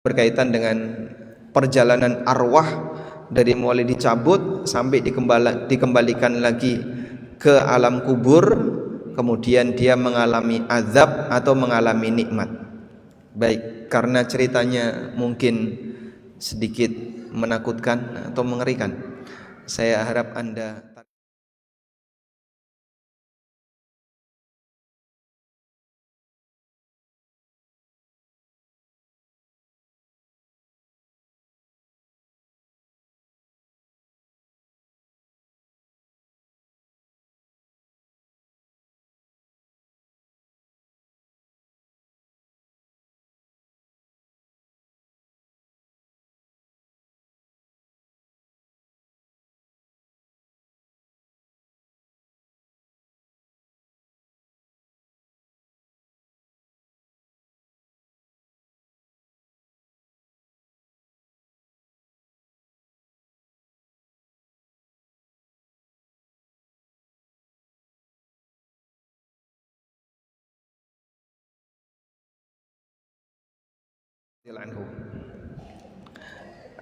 berkaitan dengan perjalanan arwah dari mulai dicabut sampai dikembalikan lagi ke alam kubur, kemudian dia mengalami azab atau mengalami nikmat. Baik, karena ceritanya mungkin sedikit menakutkan atau mengerikan, saya harap Anda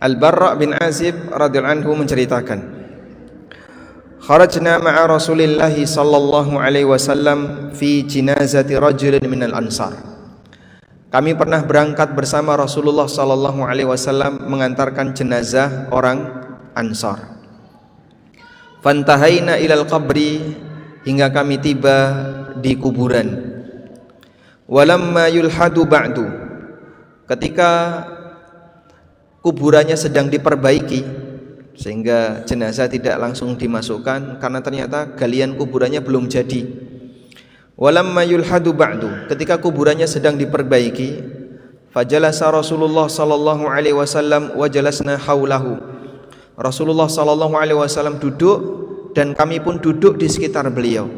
Al-Barra bin Azib radhiyallahu anhu menceritakan, kharajna ma'a Rasulillah sallallahu alaihi wasallam fi jinazati rajulin minal ansar. Kami pernah berangkat bersama Rasulullah sallallahu alaihi wasallam mengantarkan jenazah orang Ansar. Fantahaina ilal qabri, hingga kami tiba di kuburan. Walamma yulhadu ba'du, ketika kuburannya sedang diperbaiki sehingga jenazah tidak langsung dimasukkan karena ternyata galian kuburannya belum jadi. Walamma yulhadu ba'du, ketika kuburannya sedang diperbaiki, fajalasa Rasulullah sallallahu alaihi wasallam wa jalasna haulahu. Rasulullah sallallahu alaihi wasallam duduk dan kami pun duduk di sekitar beliau.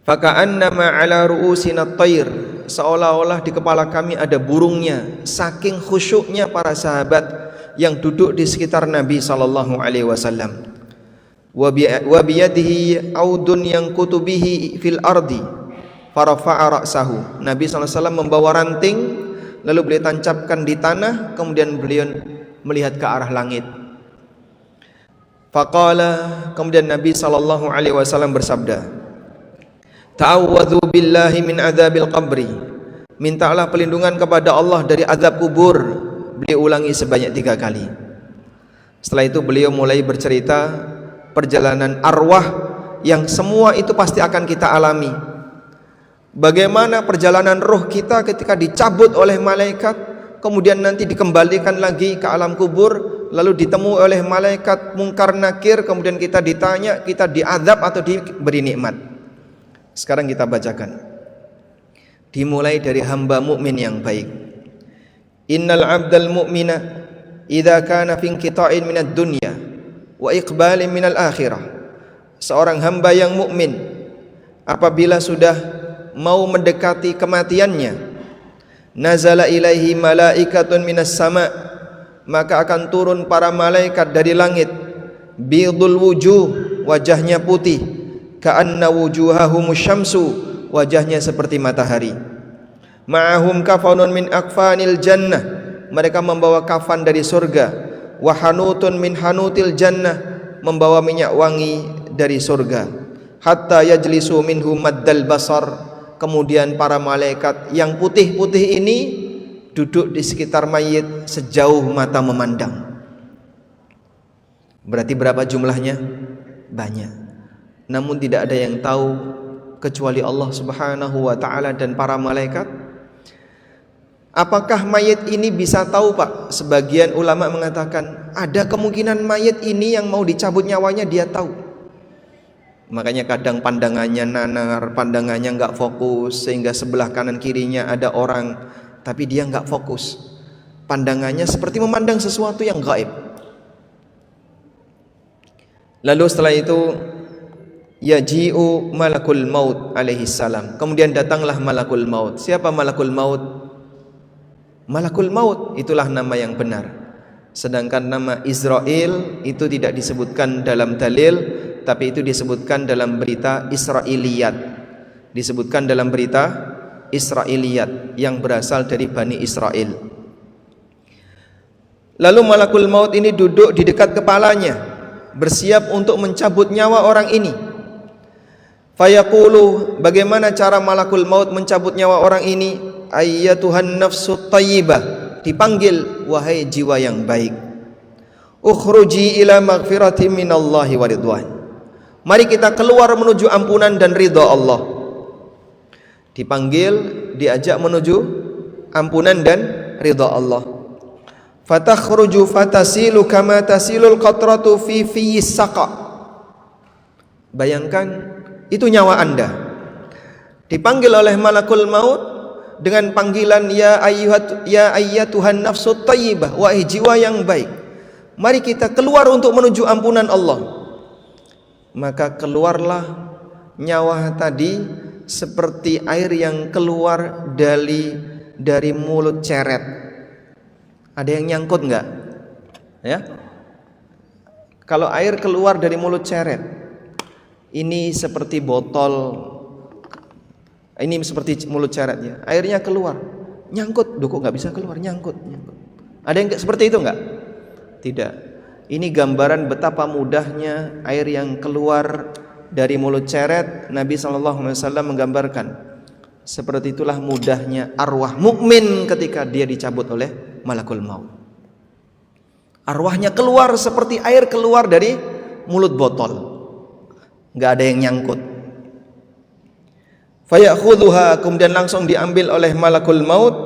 Faka'annama ala ru'usina at-tayr, seolah-olah di kepala kami ada burungnya, saking khusyuknya para sahabat yang duduk di sekitar Nabi sallallahu alaihi wasallam. Wa biyadihi audun yang kutubihi fil ardi farafa'a ra'sahu. Nabi sallallahu alaihi wasallam membawa ranting, lalu beliau tancapkan di tanah, kemudian beliau melihat ke arah langit. Faqala, kemudian Nabi sallallahu alaihi wasallam bersabda, ta'awwadhu billahi min adzabil qabri, mintalah perlindungan kepada Allah dari azab kubur. Beliau ulangi sebanyak 3 kali. Setelah itu beliau mulai bercerita perjalanan arwah yang semua itu pasti akan kita alami. Bagaimana perjalanan roh kita ketika dicabut oleh malaikat, kemudian nanti dikembalikan lagi ke alam kubur, lalu ditemui oleh malaikat Munkar Nakir, kemudian kita ditanya, kita diazab atau diberi nikmat. Sekarang kita bacakan. Dimulai dari hamba mukmin yang baik. Innal 'abdal mu'mina idza kana fi inqita'in minad dunya wa iqbalin minal akhirah. Seorang hamba yang mukmin apabila sudah mau mendekati kematiannya, nazala ilaihi malaikatun minas sama', maka akan turun para malaikat dari langit. Bidul wujuh, wajahnya putih. Ka'anna wujuhahumus syamsu, wajahnya seperti matahari. Ma'ahum kafanun min akfanil jannah, mereka membawa kafan dari surga. Wa hanutun min hanutil jannah, membawa minyak wangi dari surga. Hatta yajlisu minhu maddal basar, kemudian para malaikat yang putih-putih ini duduk di sekitar mayit sejauh mata memandang. Berarti berapa jumlahnya? Banyak. Namun tidak ada yang tahu kecuali Allah Subhanahu wa ta'ala dan para malaikat. Apakah mayit ini bisa tahu, Pak? Sebagian ulama mengatakan ada kemungkinan mayit ini yang mau dicabut nyawanya dia tahu. Makanya kadang pandangannya nanar, pandangannya enggak fokus, sehingga sebelah kanan kirinya ada orang tapi dia enggak fokus. Pandangannya seperti memandang sesuatu yang gaib. Lalu setelah itu yaji'u malakul maut alaihi salam, kemudian datanglah malakul maut. Siapa malakul maut? Malakul maut itulah nama yang benar. Sedangkan nama Israel itu tidak disebutkan dalam dalil, tapi itu disebutkan dalam berita Israiliyat. Disebutkan dalam berita Israiliyat yang berasal dari Bani Israel. Lalu malakul maut ini duduk di dekat kepalanya, bersiap untuk mencabut nyawa orang ini. Fayaqulu, bagaimana cara malakul maut mencabut nyawa orang ini? Ayyatuhan nafsut thayyibah, dipanggil, wahai jiwa yang baik. Ukhruji ila maghfirati minallahi wa ridwan. Mari kita keluar menuju ampunan dan ridha Allah. Dipanggil, diajak menuju ampunan dan ridha Allah. Fatakhruju fatasilu kama tasilul qatratu fi fiyis saqa. Bayangkan itu nyawa Anda dipanggil oleh malakul maut dengan panggilan ya ayyatuhan nafsut thayyibah, wahai jiwa yang baik, mari kita keluar untuk menuju ampunan Allah. Maka keluarlah nyawa tadi seperti air yang keluar dari mulut ceret. Ada yang nyangkut enggak? Ya. Kalau air keluar dari mulut ceret, ini seperti botol, ini seperti mulut ceret ya. Airnya keluar, nyangkut. Duh, kok nggak bisa keluar? Nyangkut. Ada yang seperti itu enggak? Tidak. Ini gambaran betapa mudahnya air yang keluar dari mulut ceret. Nabi SAW menggambarkan seperti itulah mudahnya arwah mukmin ketika dia dicabut oleh malakul maut. Arwahnya keluar seperti air keluar dari mulut botol, nggak ada yang nyangkut. Fayakhudhuha, kemudian langsung diambil oleh malakul maut.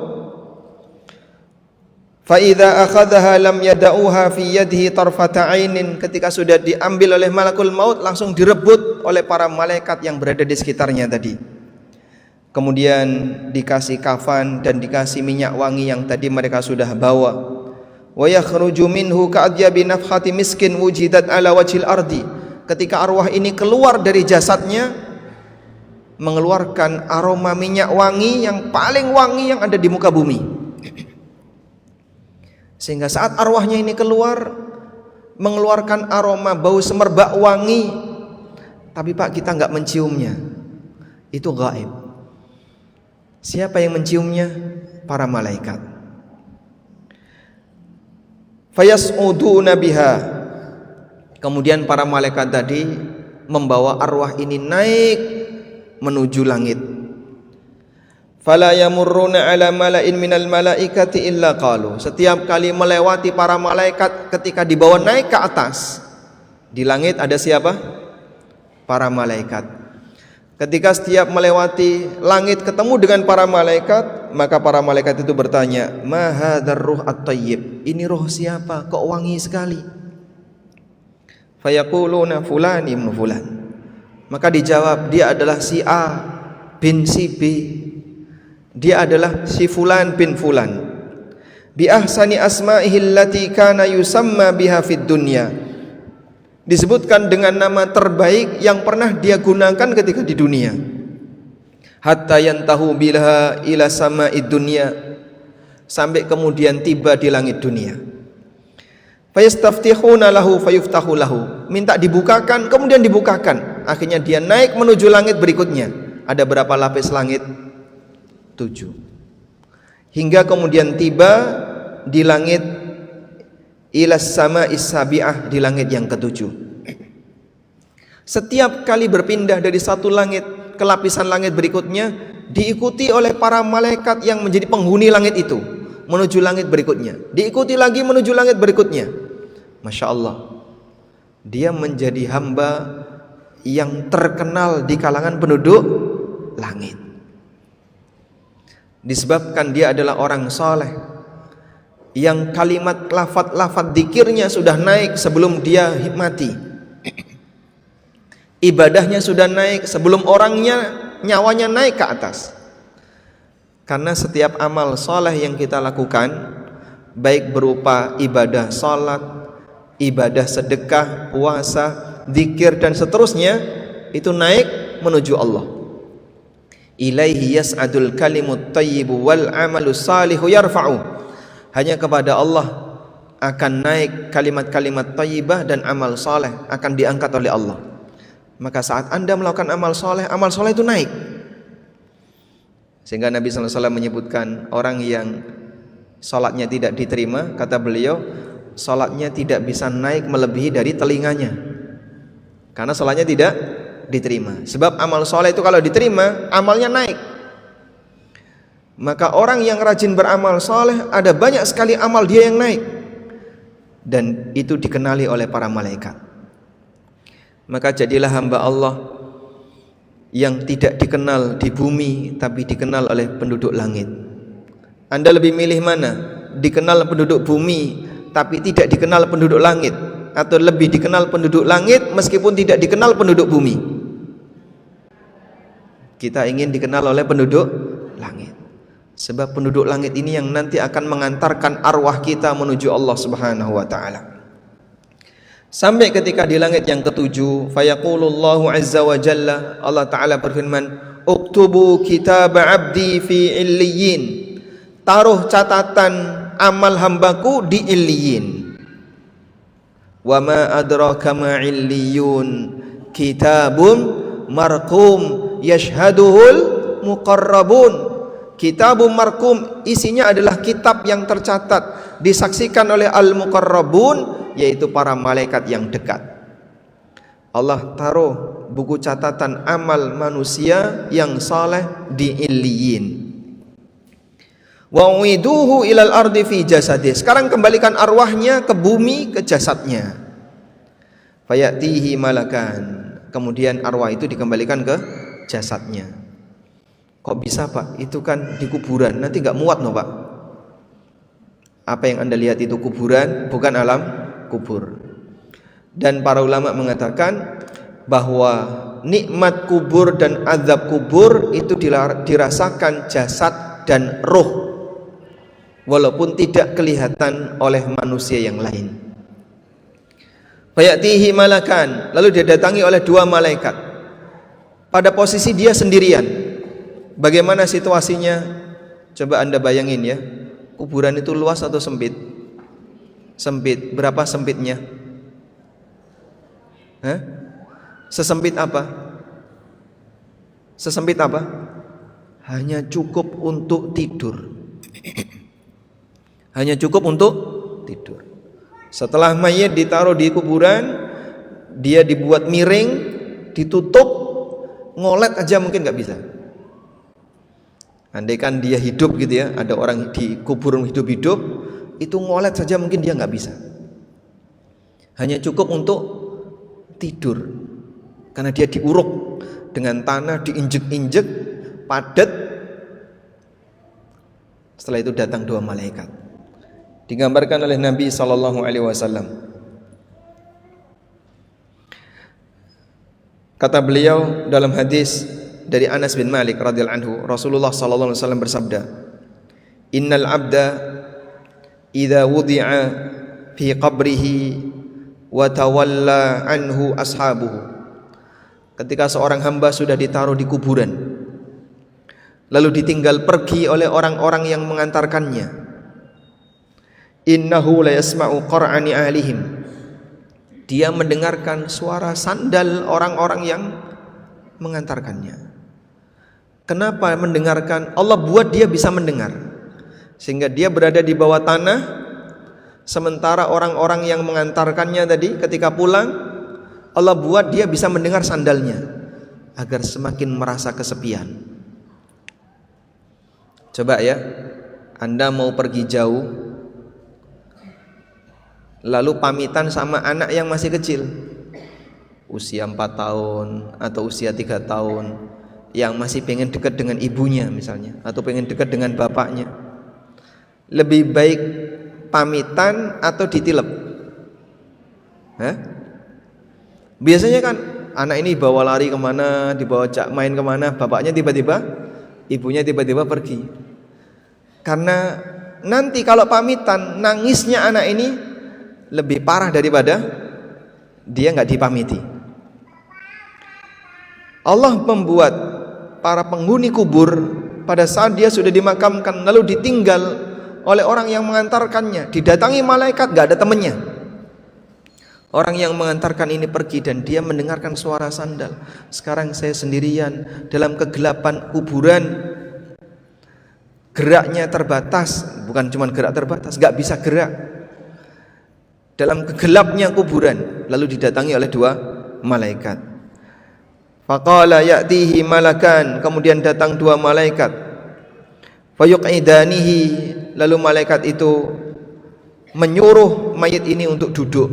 Fa idza akhadhaha lam yada'uha fi yadihi tarfata 'ainin, ketika sudah diambil oleh malakul maut langsung direbut oleh para malaikat yang berada di sekitarnya tadi. Kemudian dikasih kafan dan dikasih minyak wangi yang tadi mereka sudah bawa. Wa yakhruju minhu ka'adyabi nafhati miskin wujidat ala wajhil ardi. Ketika arwah ini keluar dari jasadnya, mengeluarkan aroma minyak wangi yang paling wangi yang ada di muka bumi. Sehingga saat arwahnya ini keluar, mengeluarkan aroma bau semerbak wangi, tapi Pak, kita nggak menciumnya. Itu gaib. Siapa yang menciumnya? Para malaikat. Fayas'uduna biha. Kemudian para malaikat tadi membawa arwah ini naik menuju langit. Fala yamurruna ala mala'in minal malaikati illa qalu. Setiap kali melewati para malaikat ketika dibawa naik ke atas, di langit ada siapa? Para malaikat. Ketika setiap melewati langit ketemu dengan para malaikat, maka para malaikat itu bertanya, ma hadzal ruh at-thayyib? Ini roh siapa? Kok wangi sekali? Fayaquluna fulan ibn fulan. Maka dijawab, dia adalah si A bin si B. Dia adalah si fulan bin fulan. Bi ahsani asma'ihi allati kana yusamma biha fid dunya. Disebutkan dengan nama terbaik yang pernah dia gunakan ketika di dunia. Hatta yantahu biha ila sama'id dunya, sampai kemudian tiba di langit dunia. Fayastaftihuna lahu fayuftahu lahu. Minta dibukakan, kemudian dibukakan. Akhirnya dia naik menuju langit berikutnya. Ada berapa lapis langit? 7. Hingga kemudian tiba di langit ilas sama isabi'ah, di langit yang ke-7. Setiap kali berpindah dari satu langit ke lapisan langit berikutnya, diikuti oleh para malaikat yang menjadi penghuni langit itu menuju langit berikutnya, diikuti lagi menuju langit berikutnya. Masya Allah, dia menjadi hamba yang terkenal di kalangan penduduk langit. Disebabkan dia adalah orang soleh yang kalimat lafaz dzikirnya sudah naik sebelum dia mati. Ibadahnya sudah naik sebelum nyawanya naik ke atas. Karena setiap amal soleh yang kita lakukan, baik berupa ibadah salat, ibadah sedekah, puasa, dzikir dan seterusnya, itu naik menuju Allah. Ilaihi yas'adul kalimut thayyibu wal amalu salihu yarfa'u. Hanya kepada Allah akan naik kalimat-kalimat thayyibah dan amal saleh akan diangkat oleh Allah. Maka saat Anda melakukan amal saleh itu naik. Sehingga Nabi SAW menyebutkan orang yang salatnya tidak diterima, kata beliau, salatnya tidak bisa naik melebihi dari telinganya. Karena salatnya tidak diterima. Sebab amal soleh itu kalau diterima, amalnya naik. Maka orang yang rajin beramal soleh, ada banyak sekali amal dia yang naik. Dan itu dikenali oleh para malaikat. Maka jadilah hamba Allah yang tidak dikenal di bumi, tapi dikenal oleh penduduk langit. Anda lebih milih mana? Dikenal penduduk bumi, tapi tidak dikenal penduduk langit, atau lebih dikenal penduduk langit meskipun tidak dikenal penduduk bumi? Kita ingin dikenal oleh penduduk langit. Sebab penduduk langit ini yang nanti akan mengantarkan arwah kita menuju Allah Subhanahu wa taala. Sampai ketika di langit yang ketujuh, fayaqulullahu azza wa jalla, Allah taala berfirman, "Uktubu kitab 'abdi fi illiyin." Taruh catatan amal hambaku di illiyin. Wa ma adraka ma illiyun, kitabun marqum yashhaduhul muqarrabun. Kitabun marqum, isinya adalah kitab yang tercatat, disaksikan oleh al-muqarrabun, yaitu para malaikat yang dekat. Allah taruh buku catatan amal manusia yang saleh di illiyin. Wa uiduhu ilal ardi fi jasadih. Sekarang kembalikan arwahnya ke bumi, ke jasadnya. Fayatihi malakan. Kemudian arwah itu dikembalikan ke jasadnya. Kok bisa Pak? Itu kan di kuburan, nanti gak muat no Pak. Apa yang Anda lihat itu kuburan, bukan alam kubur. Dan para ulama mengatakan bahwa nikmat kubur dan azab kubur itu dirasakan jasad dan ruh, walaupun tidak kelihatan oleh manusia yang lain. Fayatihi malakan, lalu dia datangi oleh dua malaikat. Pada posisi dia sendirian. Bagaimana situasinya? Coba Anda bayangin ya. Kuburan itu luas atau sempit? Sempit. Berapa sempitnya? Hah? Sesempit apa? Sesempit apa? Hanya cukup untuk tidur. Hanya cukup untuk tidur. Setelah mayat ditaruh di kuburan, dia dibuat miring, ditutup, ngolet aja mungkin gak bisa. Andaikan dia hidup gitu ya, ada orang di kubur hidup-hidup, itu ngolet saja mungkin dia nggak bisa. Hanya cukup untuk tidur, karena dia diuruk dengan tanah, diinjek-injek, padat. Setelah itu datang dua malaikat, digambarkan oleh Nabi SAW. Kata beliau dalam hadis dari Anas bin Malik radhiyallahu anhu, Rasulullah sallallahu alaihi wasallam bersabda, "Innal 'abda idza wudi'a fi qabrihi wa tawalla anhu ashabuhu." Ketika seorang hamba sudah ditaruh di kuburan, lalu ditinggal pergi oleh orang-orang yang mengantarkannya, innahu la yasma'u qar'ani ahlihim. Dia mendengarkan suara sandal orang-orang yang mengantarkannya. Kenapa mendengarkan? Allah buat dia bisa mendengar, sehingga dia berada di bawah tanah, sementara orang-orang yang mengantarkannya tadi ketika pulang, Allah buat dia bisa mendengar sandalnya, agar semakin merasa kesepian. Coba ya, Anda mau pergi jauh, lalu pamitan sama anak yang masih kecil, usia 4 tahun atau usia 3 tahun, yang masih pengen dekat dengan ibunya misalnya, atau pengen dekat dengan bapaknya. Lebih baik pamitan atau ditilep? Hah? Biasanya kan anak ini dibawa lari kemana, dibawa main kemana, bapaknya tiba-tiba, ibunya tiba-tiba pergi. Karena nanti kalau pamitan, nangisnya anak ini lebih parah daripada dia nggak dipamiti. Allah membuat para penghuni kubur pada saat dia sudah dimakamkan, lalu ditinggal oleh orang yang mengantarkannya, didatangi malaikat, gak ada temannya. Orang yang mengantarkan ini pergi dan dia mendengarkan suara sandal. Sekarang saya sendirian dalam kegelapan kuburan. geraknya terbatas, bukan cuma gerak terbatas, gak bisa gerak dalam kegelapnya kuburan. Lalu didatangi oleh dua malaikat. Faqala ya'tihi malakan, kemudian datang dua malaikat. Fayuqidanihi, lalu malaikat itu menyuruh mayat ini untuk duduk.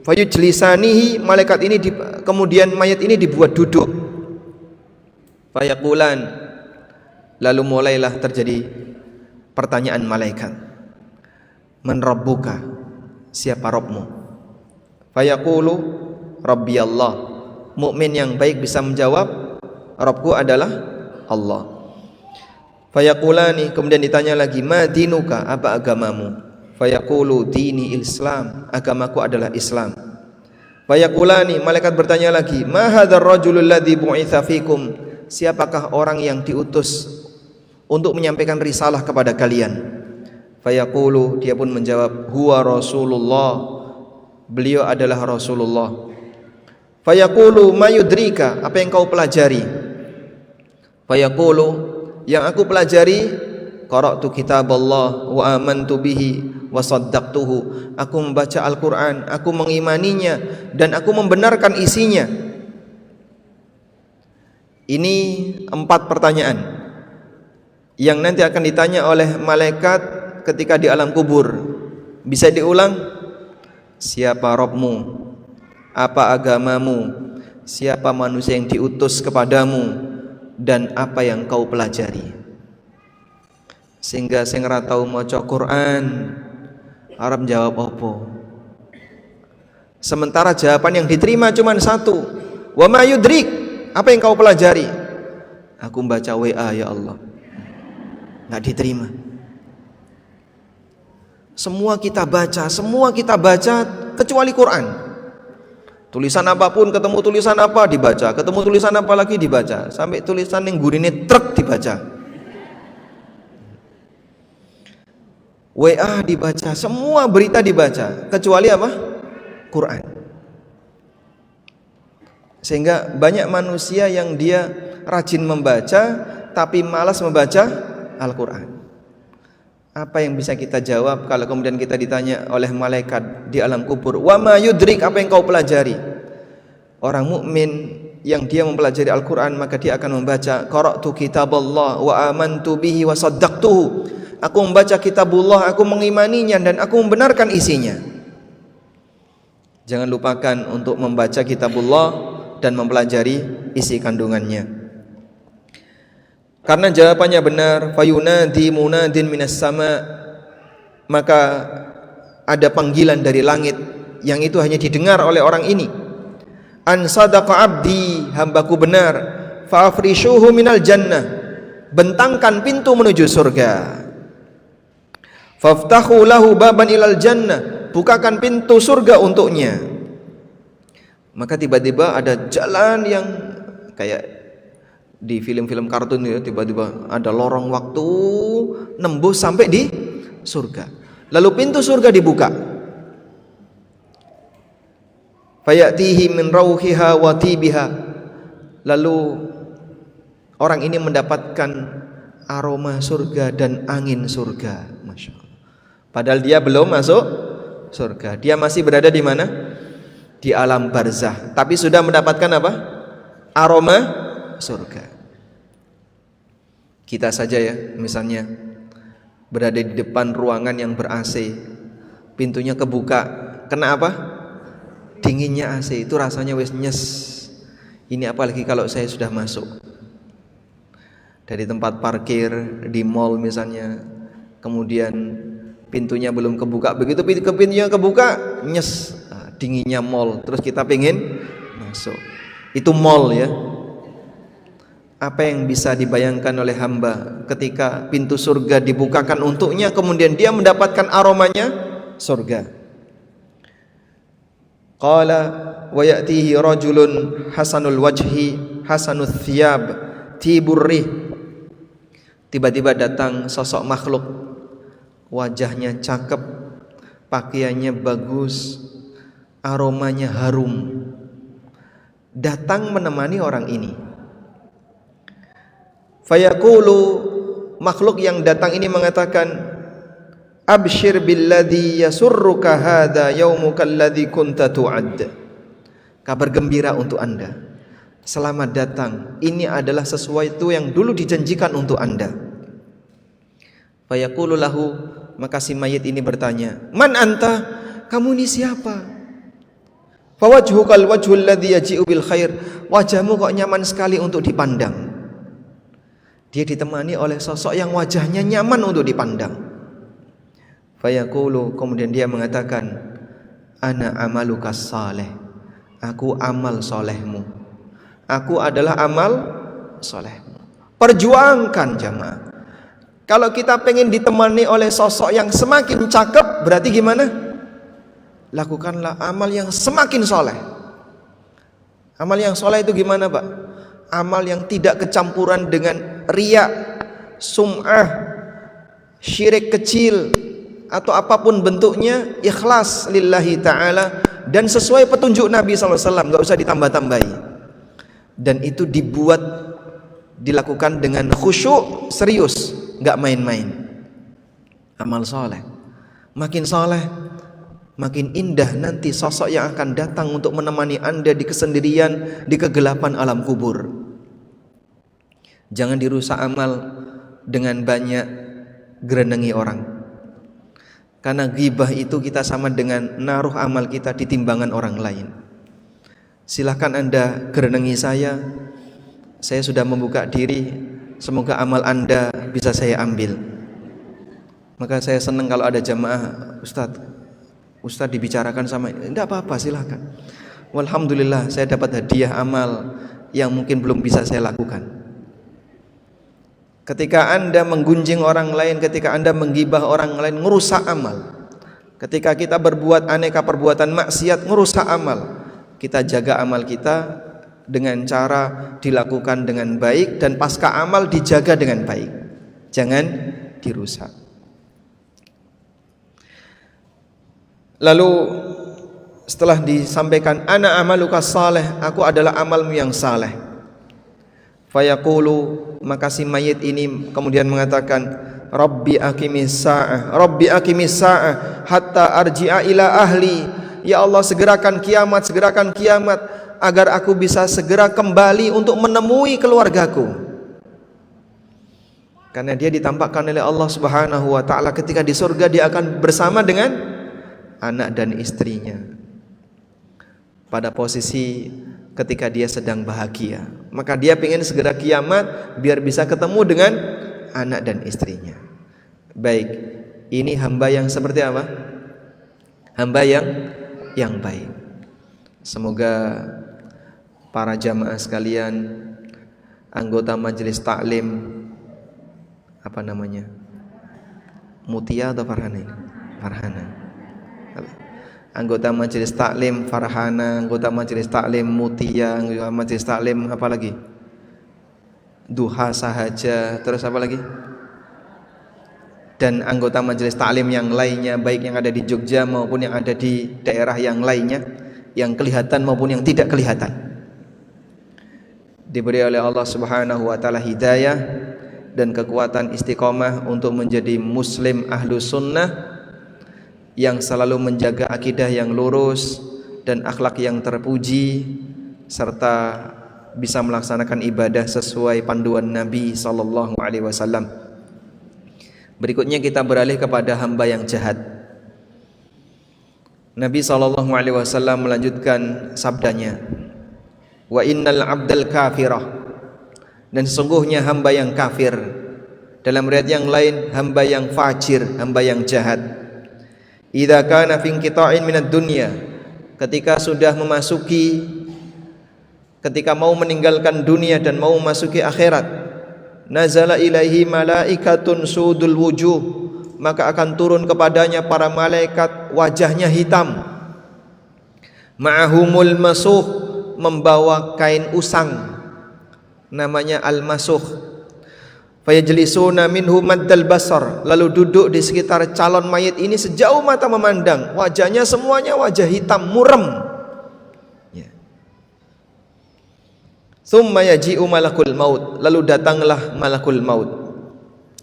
Fayujlisanihi, malaikat ini kemudian mayat ini dibuat duduk. Fayaqulan, lalu mulailah terjadi pertanyaan malaikat. Man rabbuka, siapa Rabbmu? Fayaqulu Rabbi Allah. Mukmin yang baik bisa menjawab, Rabbku adalah Allah. Fayaqulani, kemudian ditanya lagi, ma dinuka, apa agamamu? Fayaqulu dini Islam, agamaku adalah Islam. Fayaqulani, malaikat bertanya lagi, ma hadzal rajulul ladzi bu'itsa fikum, siapakah orang yang diutus untuk menyampaikan risalah kepada kalian? Fayaqulu, dia pun menjawab, huwa Rasulullah, beliau adalah Rasulullah. Fayaqulu mayudrika, apa yang kau pelajari? Fayaqulu, yang aku pelajari, qara'tu kitaballah wa amantu bihi wa saddaqtuhu, aku membaca Al-Quran, aku mengimaninya dan aku membenarkan isinya. Ini 4 pertanyaan yang nanti akan ditanya oleh malaikat ketika di alam kubur. Bisa diulang? Siapa Rabbmu? Apa agamamu? Siapa manusia yang diutus kepadamu? Dan apa yang kau pelajari? Sehingga sing ora tau maca Quran arep jawab apa? Sementara jawaban yang diterima cuma satu. Wa ma yudrik, apa yang kau pelajari? Aku membaca WA ya Allah. Enggak diterima. Semua kita baca kecuali Quran. Tulisan apapun, ketemu tulisan apa dibaca, ketemu tulisan apa lagi dibaca, sampai tulisan yang gurine truk dibaca, WA dibaca, semua berita dibaca kecuali apa? Quran. Sehingga banyak manusia yang dia rajin membaca tapi malas membaca Al-Quran. Apa yang bisa kita jawab kalau kemudian kita ditanya oleh malaikat di alam kubur, wa ma yudrik, apa yang kau pelajari? Orang mukmin yang dia mempelajari Al-Quran, maka dia akan membaca, qara'tu kitaballah wa amantu bihi wa saddaqtuhu, aku membaca kitabullah, aku mengimaninya dan aku membenarkan isinya. Jangan lupakan untuk membaca kitabullah dan mempelajari isi kandungannya. Karena jawabannya benar, fayunadi munadin minas sama, maka ada panggilan dari langit yang itu hanya didengar oleh orang ini. An sadaqa abdi, hambaku benar, fa'afrishuhu minal jannah, bentangkan pintu menuju surga. Faftahu lahu baban ilal jannah, bukakan pintu surga untuknya. Maka tiba-tiba ada jalan yang kayak di film-film kartun ya, tiba-tiba ada lorong waktu nembus sampai di surga. Lalu pintu surga dibuka. Fayatihi min rauhiha wa tibiha. Lalu orang ini mendapatkan aroma surga dan angin surga. Masya Allah. Padahal dia belum masuk surga. Dia masih berada di mana? Di alam barzah. Tapi sudah mendapatkan apa? Aroma surga. Kita saja ya, misalnya berada di depan ruangan yang ber-AC, pintunya kebuka, kena apa? Dinginnya AC, itu rasanya wis nyes. Ini apalagi kalau saya sudah masuk dari tempat parkir di mall misalnya, kemudian pintunya belum kebuka, begitu pintunya kebuka, nyes, dinginnya mall, terus kita pengen masuk. Itu mall ya. Apa yang bisa dibayangkan oleh hamba ketika pintu surga dibukakan untuknya, kemudian dia mendapatkan aromanya surga. Qala wa ya'tihi rajulun hasanul wajhi hasanul thiyab tiburrih. Tiba-tiba datang sosok makhluk, wajahnya cakep, pakaiannya bagus, aromanya harum, datang menemani orang ini. Fayaqulu, makhluk yang datang ini mengatakan, abshir billadhi yasurruka hadha yaumuka alladhi kunta tu'ad. Kabar gembira untuk Anda, selamat datang, ini adalah sesuatu yang dulu dijanjikan untuk Anda. Fayaqulu lahu, maka si mayit ini bertanya, man anta, kamu ini siapa? Fawajhukal wajhul ladzi yaji'u bil khair, wajahmu kok nyaman sekali untuk dipandang. Dia ditemani oleh sosok yang wajahnya nyaman untuk dipandang. Fayaqulu, kemudian dia mengatakan, ana amalukas saleh, aku amal solehmu, aku adalah amal solehmu. Perjuangkan jamaah. Kalau kita pengen ditemani oleh sosok yang semakin cakep, berarti gimana? Lakukanlah amal yang semakin soleh. Amal yang soleh itu gimana Pak? Amal yang tidak kecampuran dengan riya, sum'ah, syirik kecil, atau apapun bentuknya, ikhlas lillahi ta'ala, dan sesuai petunjuk Nabi SAW, gak usah ditambah-tambahi. Dan itu dilakukan dengan khusyuk, serius, gak main-main. Amal soleh. Makin soleh, makin indah nanti sosok yang akan datang untuk menemani Anda di kesendirian, di kegelapan alam kubur. Jangan dirusak amal dengan banyak gerenengi orang. Karena ghibah itu kita sama dengan naruh amal kita di timbangan orang lain. Silahkan Anda gerenengi saya sudah membuka diri, semoga amal Anda bisa saya ambil. Maka saya senang kalau ada jamaah, Ustadz dibicarakan sama ini, tidak apa-apa, silahkan. Walhamdulillah saya dapat hadiah amal yang mungkin belum bisa saya lakukan. Ketika Anda menggunjing orang lain, ketika Anda menggibah orang lain, ngerusak amal. Ketika kita berbuat aneka perbuatan maksiat, ngerusak amal. Kita jaga amal kita dengan cara dilakukan dengan baik, dan pasca amal dijaga dengan baik. Jangan dirusak. Lalu setelah disampaikan ana amaluka saleh, aku adalah amalmu yang saleh. Fayaqulu, maka si mayit ini kemudian mengatakan, Rabbi aqimis sa'ah, Rabbi aqimis sa'ah hatta arji'a ila ahli. Ya Allah, segerakan kiamat agar aku bisa segera kembali untuk menemui keluargaku. Karena dia ditampakkan oleh Allah Subhanahu wa taala ketika di surga dia akan bersama dengan anak dan istrinya pada posisi ketika dia sedang bahagia. Maka dia ingin segera kiamat biar bisa ketemu dengan anak dan istrinya. Baik, ini hamba yang seperti apa? Hamba yang baik. Semoga para jamaah sekalian, anggota majelis taklim, apa namanya? Mutia atau Farhana ini? Farhana. Anggota majelis taklim Farhana, anggota majelis taklim Mutia, anggota majelis taklim apa lagi? Duha Sahaja, terus apa lagi? Dan anggota majelis taklim yang lainnya, baik yang ada di Jogja maupun yang ada di daerah yang lainnya, yang kelihatan maupun yang tidak kelihatan, diberi oleh Allah Subhanahu wa taala hidayah dan kekuatan istiqomah untuk menjadi muslim ahlu sunnah yang selalu menjaga akidah yang lurus dan akhlak yang terpuji, serta bisa melaksanakan ibadah sesuai panduan Nabi sallallahu alaihi wasallam. Berikutnya kita beralih kepada hamba yang jahat. Nabi sallallahu alaihi wasallam melanjutkan sabdanya, wa innal abdal kafirah, dan sesungguhnya hamba yang kafir. Dalam riwayat yang lain, hamba yang fajir, hamba yang jahat. Idza kana fi inqita'in minad dunya, ketika sudah memasuki, ketika mau meninggalkan dunia dan mau memasuki akhirat, nazala ilaihi malaikatun sudul wujuh, maka akan turun kepadanya para malaikat wajahnya hitam, ma'ahumul masuh, membawa kain usang namanya al-masuh. Fayajlisuna minhu maddal basar, lalu duduk di sekitar calon mayit ini sejauh mata memandang, wajahnya semuanya wajah hitam muram. Tsumma yaji'u malakul maut, lalu datanglah malakul maut.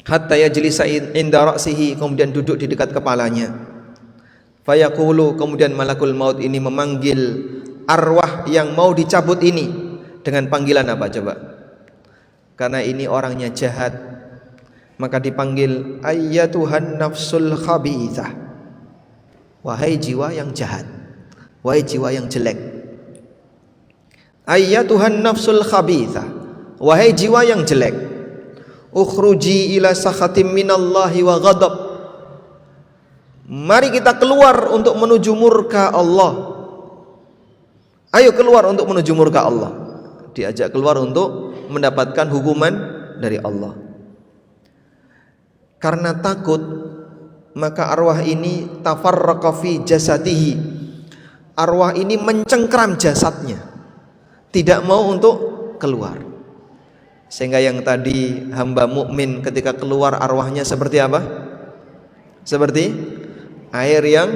hatta yajlisa inda ra'sihi, kemudian duduk di dekat kepalanya. Fayaqulu, kemudian malakul maut ini memanggil arwah yang mau dicabut ini dengan panggilan apa coba? Karena ini orangnya jahat, maka dipanggil ayyatuhan nafsul khabithah, wahai jiwa yang jahat, wahai jiwa yang jelek. Ayyatuhan nafsul khabithah, wahai jiwa yang jelek, ukhruji ila sakhatim minallahi wa ghadab, mari kita keluar untuk menuju murka Allah. Ayo keluar untuk menuju murka Allah. Diajak keluar untuk mendapatkan hukuman dari Allah. Karena takut, maka arwah ini tafarraqa fi jasadihi, arwah ini mencengkram jasadnya, tidak mau untuk keluar. Sehingga yang tadi hamba mukmin ketika keluar arwahnya seperti apa? Seperti air yang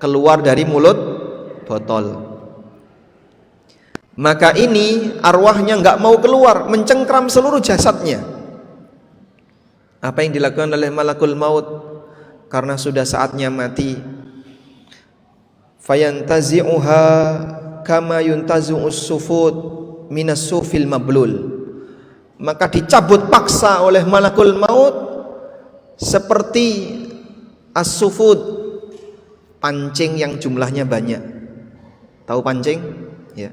keluar dari mulut botol. Maka ini arwahnya nggak mau keluar, mencengkram seluruh jasadnya. Apa yang dilakukan oleh malakul maut? Karena sudah saatnya mati. Fayantazi'uha kama yuntazi'us sufud minas sufil mablul. Maka dicabut paksa oleh malakul maut seperti as-sufud, pancing yang jumlahnya banyak. Tahu pancing? Ya.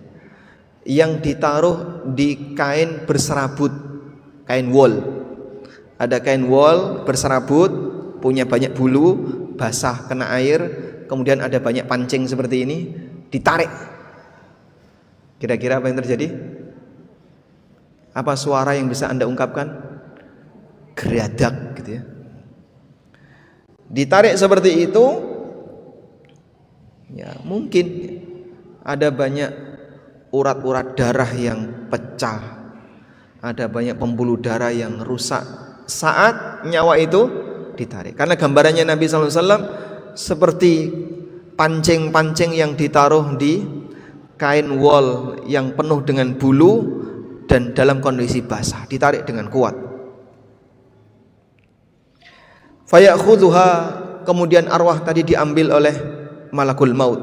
Yang ditaruh di kain berserabut, kain wol. Ada kain wol berserabut, punya banyak bulu, basah kena air, kemudian ada banyak pancing seperti ini, ditarik. Kira-kira apa yang terjadi? Apa suara yang bisa Anda ungkapkan? Geradak gitu ya. Ditarik seperti itu, ya mungkin ada banyak urat-urat darah yang pecah, ada banyak pembuluh darah yang rusak saat nyawa itu ditarik. Karena gambarannya Nabi SAW seperti pancing-pancing yang ditaruh di kain wol yang penuh dengan bulu dan dalam kondisi basah, ditarik dengan kuat. Fayakhudhuha, kemudian arwah tadi diambil oleh malakul maut.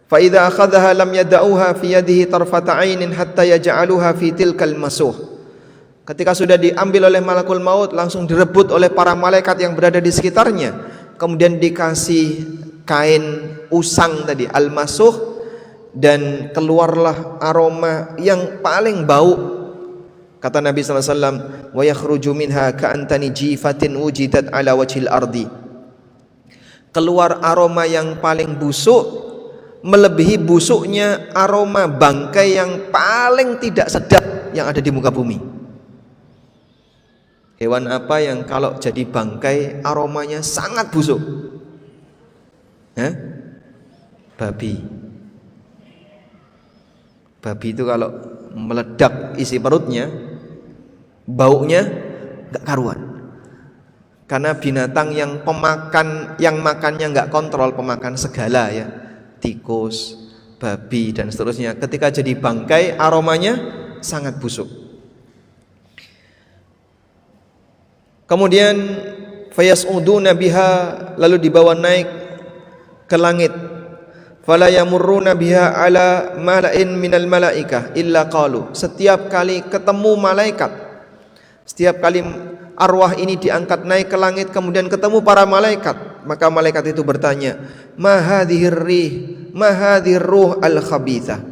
Fa idza akhadhaha lam yad'uha fi yadihi tarfata 'ainin hatta yaj'aluha fi tilkal masuh. Ketika sudah diambil oleh malakul maut, langsung direbut oleh para malaikat yang berada di sekitarnya. Kemudian dikasih kain usang tadi, al-masuh, dan keluarlah aroma yang paling bau. Kata Nabi sallallahu alaihi wasallam, "Wa yakhruju minha ka'antani jifatin wujidat ala wajhil ardi." Keluar aroma yang paling busuk, melebihi busuknya aroma bangkai yang paling tidak sedap yang ada di muka bumi. Hewan apa yang kalau jadi bangkai aromanya sangat busuk? Babi. Babi itu kalau meledak isi perutnya, baunya gak karuan. Karena binatang yang pemakan, yang makannya gak kontrol, pemakan segala ya, tikus, babi dan seterusnya. Ketika jadi bangkai aromanya sangat busuk. Kemudian fayas'uduna biha, lalu dibawa naik ke langit. Fala yamurruna biha ala mala'in minal malaikah illa qalu. Setiap kali ketemu malaikat, setiap kali arwah ini diangkat naik ke langit kemudian ketemu para malaikat, maka malaikat itu bertanya, ma hadhir rih, ma hadhir ruh al-khabithah.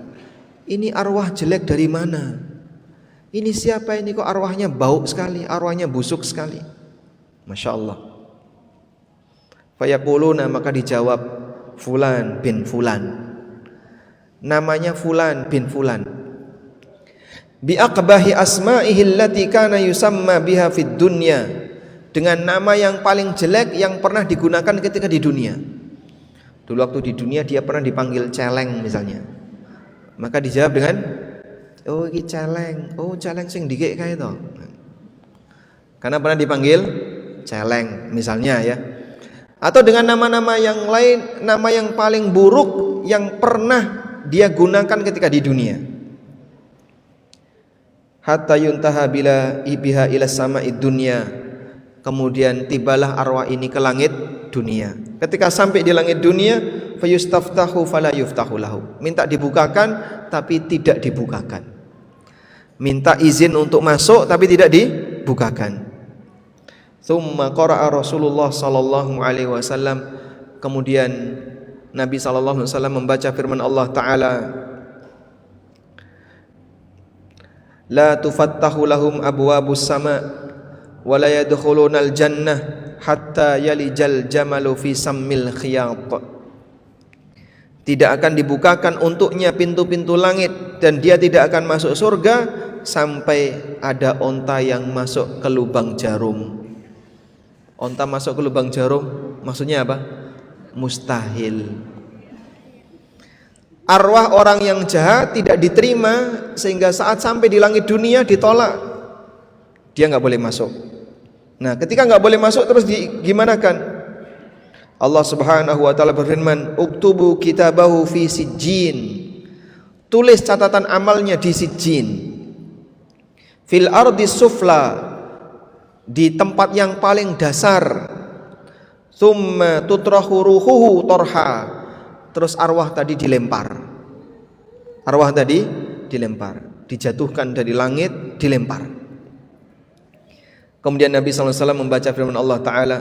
Ini arwah jelek dari mana? Ini siapa ini kok arwahnya bau sekali, arwahnya busuk sekali. Masya Allah. Fayaquluna, maka dijawab, Fulan bin Fulan. Namanya Fulan bin Fulan. Bi aqbahi asma'ihi allati kana yusamma biha fid dunya. Dengan nama yang paling jelek yang pernah digunakan ketika di dunia. Dulu waktu di dunia dia pernah dipanggil celeng misalnya. Maka dijawab dengan, oh ini celeng, oh celeng sing dikek kae to. Karena pernah dipanggil celeng misalnya ya. Atau dengan nama-nama yang lain, nama yang paling buruk yang pernah dia gunakan ketika di dunia. hatta yuntaha biha ila sama'id dunya. Kemudian tibalah arwah ini ke langit dunia. Ketika sampai di langit dunia, fayustaftahu fala yuftahu lahu. Minta dibukakan tapi tidak dibukakan. Minta izin untuk masuk tapi tidak dibukakan. Tsumma qara'a Rasulullah sallallahu alaihi wasallam. Kemudian Nabi sallallahu alaihi wasallam membaca firman Allah taala, la tufattahu lahum abwabus sama' wa la yadkhulunal jannah hatta yalijal jamalu fi sammil khiyat. Tidak akan dibukakan untuknya pintu-pintu langit dan dia tidak akan masuk surga sampai ada onta yang masuk ke lubang jarum. Onta masuk ke lubang jarum maksudnya apa? Mustahil. Arwah orang yang jahat tidak diterima sehingga saat sampai di langit dunia ditolak. Dia nggak boleh masuk. Nah, ketika nggak boleh masuk terus gimana kan? Allah Subhanahu wa taala berfirman, "Uktubu kitabahu fi sijjin." Tulis catatan amalnya di sijjin. Fil ardi sufla, di tempat yang paling dasar. Tsumma tutrahu ruhuhu torha. Terus arwah tadi dilempar. Arwah tadi dilempar, dijatuhkan dari langit, dilempar. Kemudian Nabi SAW membaca firman Allah Ta'ala,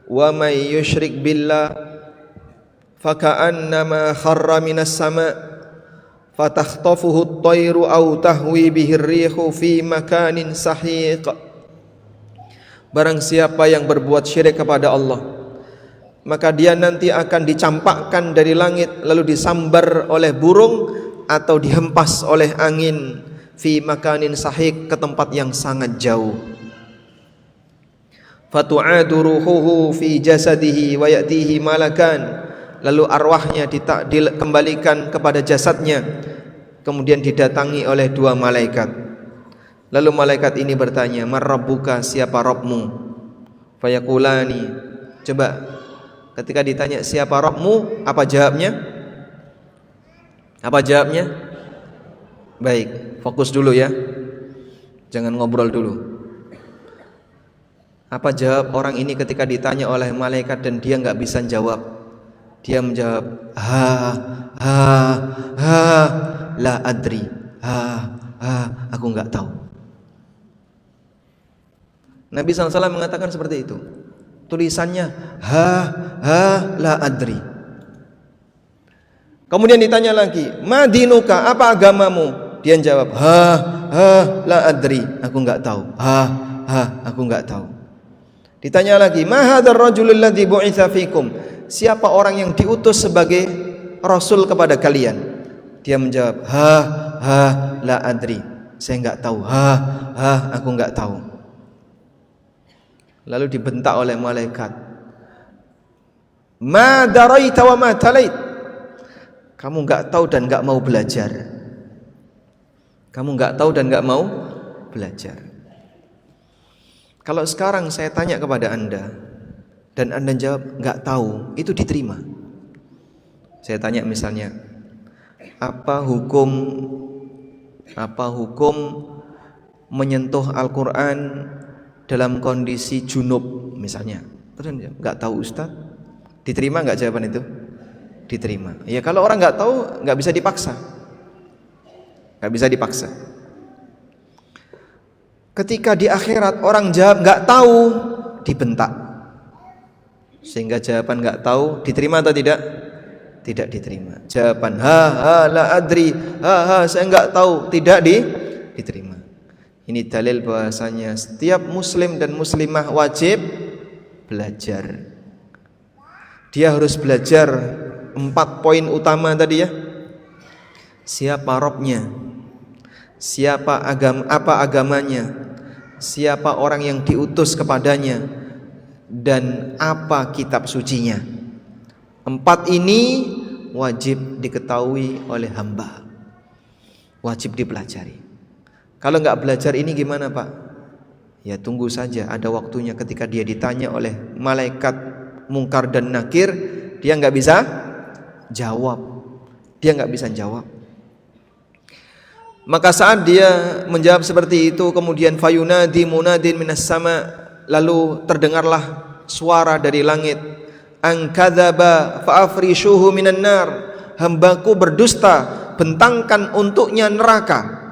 wa may yushrik billah faka'annama kharra minas sama' fatakhtafuhu at-tayru aw tahwi bihi ar-rihu fi makanin sahiq. Barang siapa yang berbuat syirik kepada Allah, maka dia nanti akan dicampakkan dari langit lalu disambar oleh burung atau dihempas oleh angin fi makanin sahiq, ke tempat yang sangat jauh. Fatu'adu ruhuhu fi jasadihi wa ya'tihi malakan. Lalu arwahnya dikembalikan kepada jasadnya, kemudian didatangi oleh dua malaikat. Lalu malaikat ini bertanya, "Man rabbuka?" Siapa Rabbmu? Fayaqulani. Coba ketika ditanya siapa Rabbmu, apa jawabnya? Apa jawabnya? Baik, fokus dulu ya. Jangan ngobrol dulu. Apa jawab orang ini ketika ditanya oleh malaikat dan dia nggak bisa jawab? Dia menjawab, la adri, aku nggak tahu. Nabi SAW mengatakan seperti itu. Tulisannya, la adri. Kemudian ditanya lagi, madinuka, apa agamamu? Dia jawab, la adri, aku nggak tahu. Aku nggak tahu. Ditanya lagi, ma hadzal rajulul ladzi bu'itsa fikum? Siapa orang yang diutus sebagai rasul kepada kalian? Dia menjawab, la adri. Saya enggak tahu. Aku enggak tahu. Lalu dibentak oleh malaikat. Ma daraita wa ma talait. Kamu enggak tahu dan enggak mau belajar. Kamu enggak tahu dan enggak mau belajar. Kalau sekarang saya tanya kepada Anda dan Anda jawab nggak tahu, itu diterima. Saya tanya misalnya, apa hukum menyentuh Al-Quran dalam kondisi junub misalnya? Terus nggak tahu Ustaz, diterima nggak jawaban itu? Diterima. Ya kalau orang nggak tahu nggak bisa dipaksa, nggak bisa dipaksa. Ketika di akhirat orang jawab nggak tahu, dibentak. Sehingga jawaban nggak tahu diterima atau tidak? Tidak diterima. Jawaban la adri, saya nggak tahu, tidak diterima. Ini dalil bahwasanya setiap muslim dan muslimah wajib belajar. Dia harus belajar 4 poin utama tadi ya. Siapa Rabbnya? Siapa agamanya, siapa orang yang diutus kepadanya, dan apa kitab sucinya. 4 ini wajib diketahui oleh hamba, wajib dipelajari. Kalau nggak belajar ini gimana Pak? Ya tunggu saja, ada waktunya ketika dia ditanya oleh malaikat Munkar dan Nakir, dia nggak bisa jawab. Maka saat dia menjawab seperti itu, kemudian fayunadi munadin minas sama, lalu terdengarlah suara dari langit, an kadzaba fa afrishuhu minan nar, hambaku berdusta, bentangkan untuknya neraka.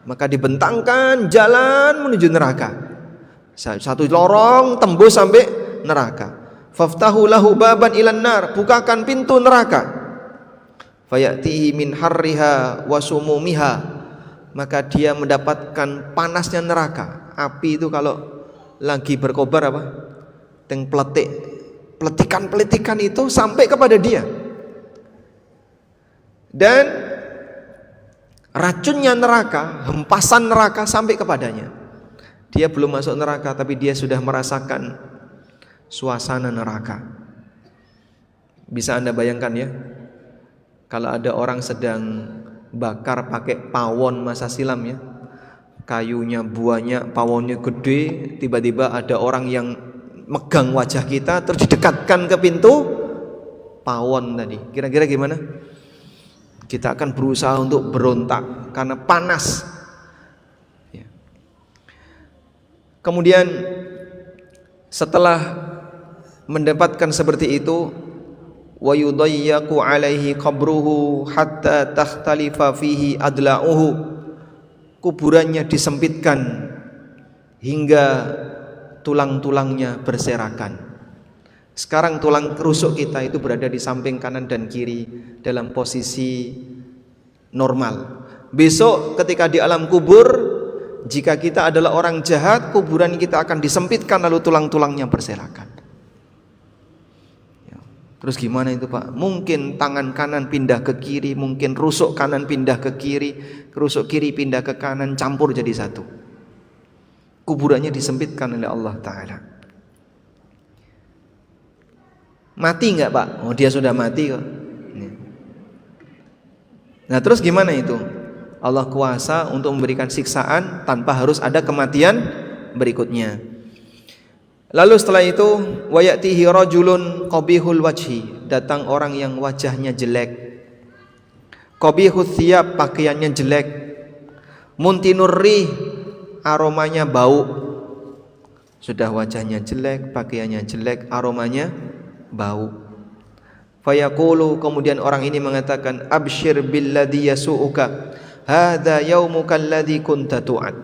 Maka dibentangkan jalan menuju neraka, satu lorong tembus sampai neraka. Faftahu lahu baban ilan nar, bukakan pintu neraka. Fayatihi min harriha wa sumumiha, maka dia mendapatkan panasnya neraka. Api itu kalau lagi berkobar apa? Peletikan itu sampai kepada dia. Dan racunnya neraka, hempasan neraka sampai kepadanya. Dia belum masuk neraka tapi dia sudah merasakan suasana neraka. Bisa Anda bayangkan ya, kalau ada orang sedang bakar pakai pawon masa silam ya, kayunya banyak, pawonnya gede, tiba-tiba ada orang yang megang wajah kita terus didekatkan ke pintu pawon tadi, kira-kira gimana? Kita akan berusaha untuk berontak karena panas ya. Kemudian setelah mendapatkan seperti itu, wa yudayyaku alaihi qabruhu hatta takhtalifa fihi adla'uhu, kuburannya disempitkan hingga tulang-tulangnya berserakan. Sekarang tulang rusuk kita itu berada di samping kanan dan kiri dalam posisi normal. Besok ketika di alam kubur, jika kita adalah orang jahat, kuburan kita akan disempitkan lalu tulang-tulangnya berserakan. Terus gimana itu Pak? Mungkin tangan kanan pindah ke kiri, mungkin rusuk kanan pindah ke kiri, rusuk kiri pindah ke kanan, campur jadi satu. Kuburannya disempitkan oleh Allah Ta'ala. Mati enggak Pak? Oh dia sudah mati kok. Nah terus gimana itu? Allah kuasa untuk memberikan siksaan tanpa harus ada kematian berikutnya. Lalu setelah itu, wayatihi rajulun qabihul wajhi, datang orang yang wajahnya jelek, qabihul thiyab, pakaiannya jelek, muntinur rih, aromanya bau. Sudah wajahnya jelek, pakaiannya jelek, aromanya bau. Fayaqulu, kemudian orang ini mengatakan, abshir billadhi yasu'uka, hadza yaumuka alladhi kunta tu'ad.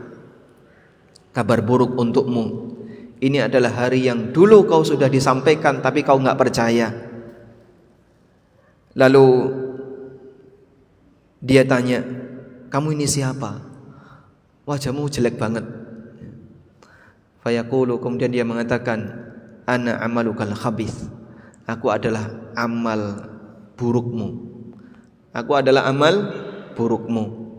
Kabar buruk untukmu, ini adalah hari yang dulu kau sudah disampaikan tapi kau enggak percaya. Lalu dia tanya, kamu ini siapa? Wajahmu jelek banget. Fayaqulu, kemudian dia mengatakan, ana amalukal khabith, aku adalah amal burukmu. Aku adalah amal burukmu.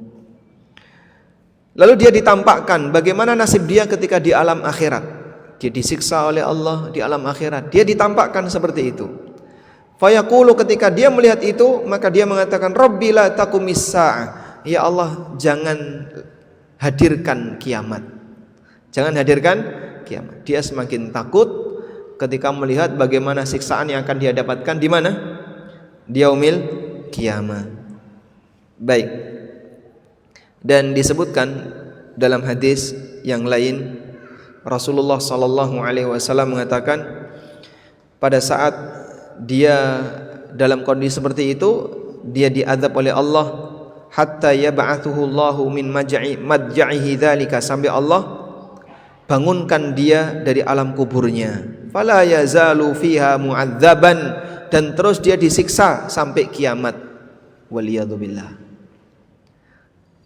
Lalu dia ditampakkan bagaimana nasib dia ketika di alam akhirat. Dia disiksa oleh Allah di alam akhirat. Dia ditampakkan seperti itu. Fayaqulu, ketika dia melihat itu, maka dia mengatakan, Rabbi la taqumis sa'ah, ya Allah jangan hadirkan kiamat. Jangan hadirkan kiamat. Dia semakin takut ketika melihat bagaimana siksaan yang akan dia dapatkan di mana? Di yaumil kiamat. Baik. Dan disebutkan dalam hadis yang lain, Rasulullah sallallahu alaihi wasallam mengatakan, pada saat dia dalam kondisi seperti itu, dia diazab oleh Allah hatta yab'athuhu Allahu min madja'ihi dzalika, sampai Allah bangunkan dia dari alam kuburnya. Fala yazalu fiha mu'adzaban, dan terus dia disiksa sampai kiamat. Waliyadzubillah.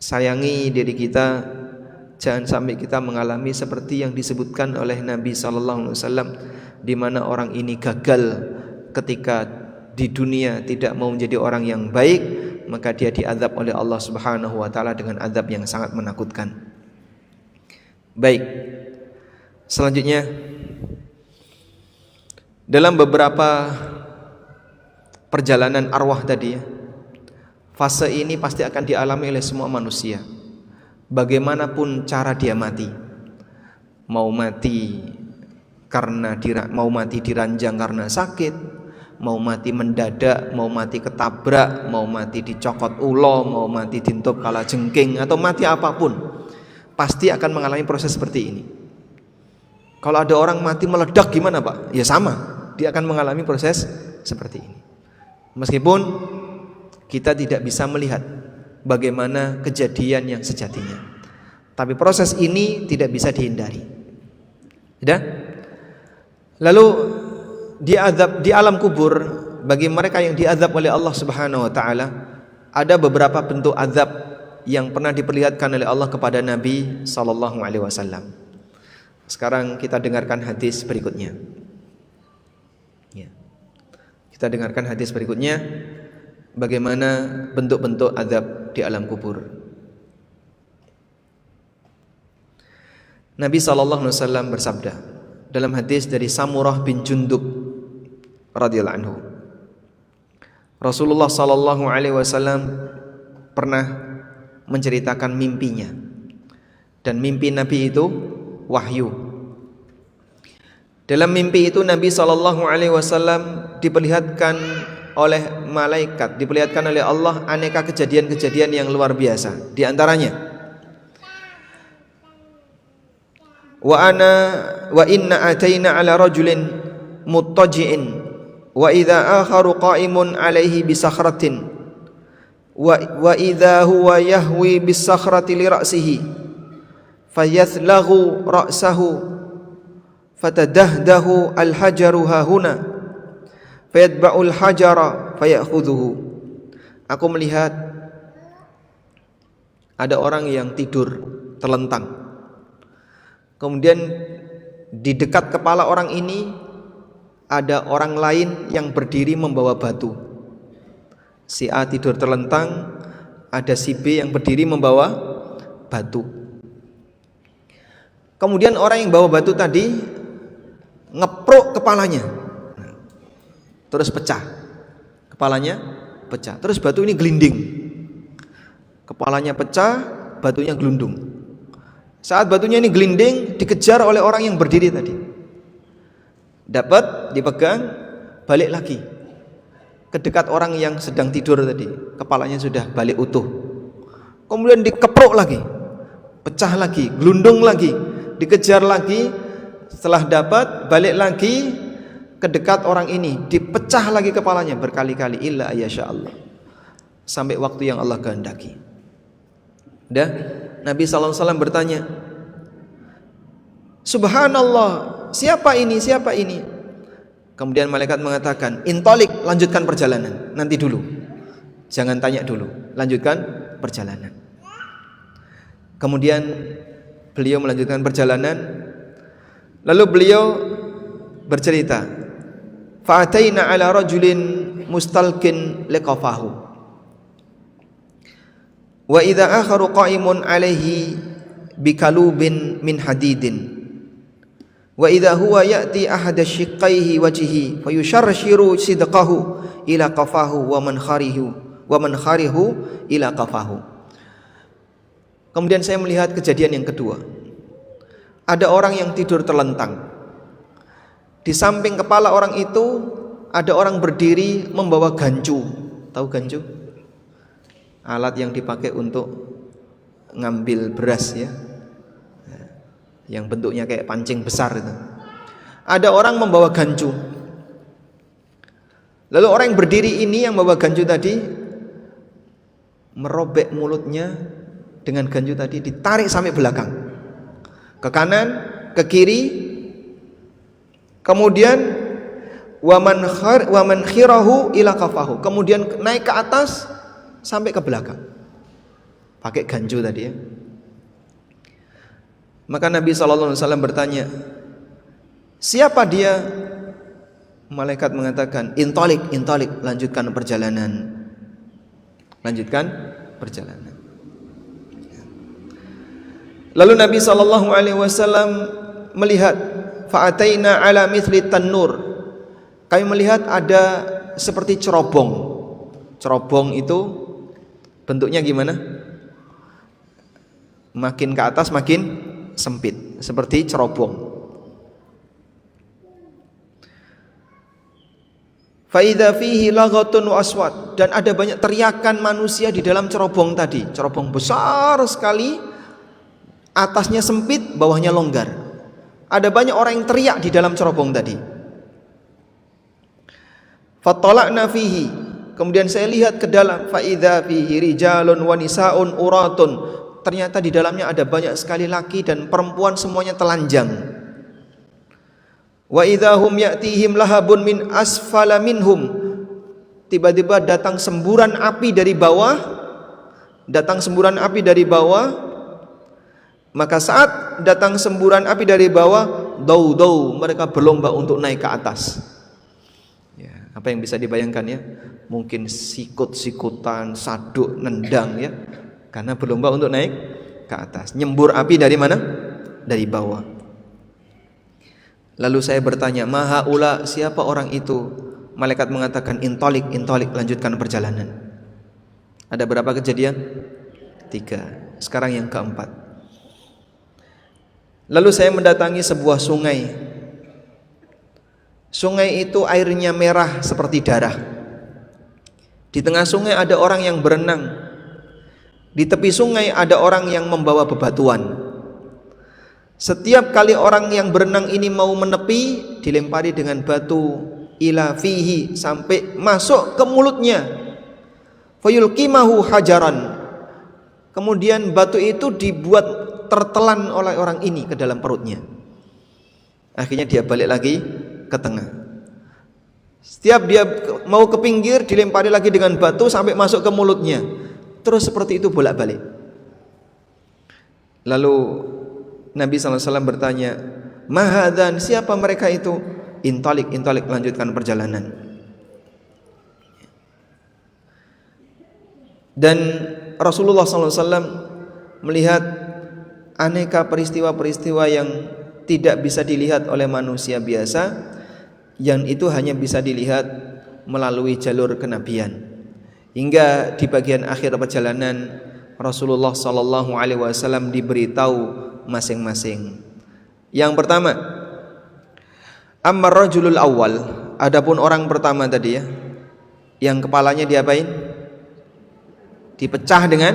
Sayangi diri kita, jangan sampai kita mengalami seperti yang disebutkan oleh Nabi sallallahu alaihi wasallam, di mana orang ini gagal ketika di dunia tidak mau menjadi orang yang baik, maka dia diazab oleh Allah Subhanahu wa taala dengan azab yang sangat menakutkan. Baik. Selanjutnya, dalam beberapa perjalanan arwah tadi ya, fase ini pasti akan dialami oleh semua manusia. Bagaimanapun cara dia mati, mau mati diranjang karena sakit, mau mati mendadak, mau mati ketabrak, mau mati dicokot ulo, mau mati dintup kalajengking, atau mati apapun, pasti akan mengalami proses seperti ini. Kalau ada orang mati meledak gimana Pak? Ya sama, dia akan mengalami proses seperti ini. Meskipun kita tidak bisa melihat bagaimana kejadian yang sejatinya, tapi proses ini tidak bisa dihindari. Ya? Lalu di alam kubur, bagi mereka yang diazab oleh Allah Subhanahu wa taala, ada beberapa bentuk azab yang pernah diperlihatkan oleh Allah kepada Nabi sallallahu alaihi wasallam. Sekarang kita dengarkan hadis berikutnya. Ya. Kita dengarkan hadis berikutnya, bagaimana bentuk-bentuk azab di alam kubur. Nabi sallallahu alaihi wasallam bersabda dalam hadis dari Samurah bin Jundub radhiyallahu anhu, Rasulullah sallallahu alaihi wasallam pernah menceritakan mimpinya, dan mimpi Nabi itu wahyu. Dalam mimpi itu Nabi sallallahu alaihi wasallam diperlihatkan oleh malaikat, diperlihatkan oleh Allah aneka kejadian-kejadian yang luar biasa. Di antaranya, wa inna ataina ala rajulin muttaji'in wa idza akharu qa'imun alaihi bi sakhratin wa idza huwa yahwi bis sakhrati li ra'sihi fayathlaghu ra'sahu fatadahdahu al-hajaru hahuna fayatba'ul hajara fayakhudhuhu. Aku melihat ada orang yang tidur terlentang, kemudian di dekat kepala orang ini ada orang lain yang berdiri membawa batu. Si A tidur terlentang, ada si B yang berdiri membawa batu. Kemudian orang yang bawa batu tadi ngepruk kepalanya, terus pecah. Kepalanya pecah, terus batu ini gelinding. Kepalanya pecah, batunya gelundung. Saat batunya ini gelinding, dikejar oleh orang yang berdiri tadi. Dapat dipegang, balik lagi ke dekat orang yang sedang tidur tadi. Kepalanya sudah balik utuh. Kemudian dikepruk lagi, pecah lagi, gelundung lagi, dikejar lagi. Setelah dapat, balik lagi ke dekat orang ini, dipecah lagi kepalanya berkali-kali, illa ayyasha Allah, sampai waktu yang Allah kehendaki. Dah, Nabi sallallahu alaihi wasallam bertanya, subhanallah, siapa ini, siapa ini? Kemudian malaikat mengatakan, intolik, lanjutkan perjalanan, nanti dulu, jangan tanya dulu, lanjutkan perjalanan. Kemudian beliau melanjutkan perjalanan. Lalu beliau bercerita, fa'ataina ala rajulin mustalqin liqafahu wa idza akharu qa'imun alaihi bikalubin min hadidin wa idza huwa ya'ti ahada shiqqaihi wajhihi fayusharshiru sidqahu ila qafahu wa man kharihu ila qafahu. Kemudian saya melihat kejadian yang kedua. Ada orang yang tidur terlentang. Di samping kepala orang itu ada orang berdiri membawa gancu. Tahu gancu? Alat yang dipakai untuk ngambil beras ya. Yang bentuknya kayak pancing besar itu. Ada orang membawa gancu. Lalu orang yang berdiri ini yang membawa gancu tadi merobek mulutnya dengan gancu tadi, ditarik sampai belakang. Ke kanan, ke kiri, kemudian waman khirahu ila kafahu, kemudian naik ke atas sampai ke belakang, pakai ganju tadi ya. Maka Nabi SAW bertanya, siapa dia? Malaikat mengatakan, intolik, lanjutkan perjalanan. Lalu Nabi SAW melihat, fa'ataina ala mithli tannur. Kami melihat ada seperti cerobong. Cerobong itu bentuknya gimana? Makin ke atas makin sempit, seperti cerobong. Fa idza fihi laghatun wa aswat, dan ada banyak teriakan manusia di dalam cerobong tadi. Cerobong besar sekali, atasnya sempit, bawahnya longgar. Ada banyak orang yang teriak di dalam cerobong tadi. Fattala'na fihi, kemudian saya lihat ke dalam. Fa idza fihi rijalun wa nisaun uratun, ternyata di dalamnya ada banyak sekali laki dan perempuan, semuanya telanjang. Wa idahum ya'tihim lahabun min asfala minhum, tiba-tiba datang semburan api dari bawah, maka saat datang semburan api dari bawah, dau mereka berlomba untuk naik ke atas. Ya, apa yang bisa dibayangkan ya? Mungkin sikut-sikutan, saduk, nendang ya, karena berlomba untuk naik ke atas. Nyembur api dari mana? Dari bawah. Lalu saya bertanya, maha ula, siapa orang itu? Malaikat mengatakan, intolik, lanjutkan perjalanan. Ada berapa kejadian? 3. Sekarang yang keempat. Lalu saya mendatangi sebuah sungai. Sungai itu airnya merah seperti darah. Di tengah sungai ada orang yang berenang. Di tepi sungai ada orang yang membawa bebatuan. Setiap kali orang yang berenang ini mau menepi, dilempari dengan batu ila fihi, sampai masuk ke mulutnya. Fayulqimahu hajaran, kemudian batu itu dibuat tertelan oleh orang ini ke dalam perutnya. Akhirnya dia balik lagi ke tengah. Setiap dia mau ke pinggir, dilempari lagi dengan batu sampai masuk ke mulutnya. Terus seperti itu bolak-balik. Lalu Nabi SAW bertanya, mahadzan, siapa mereka itu? Intolik, lanjutkan perjalanan. Dan Rasulullah SAW melihat aneka peristiwa-peristiwa yang tidak bisa dilihat oleh manusia biasa, yang itu hanya bisa dilihat melalui jalur kenabian. Hingga di bagian akhir perjalanan, Rasulullah SAW diberitahu masing-masing. Yang pertama, ammar rajulul awal, adapun orang pertama tadi ya, yang kepalanya diapain? Dipecah dengan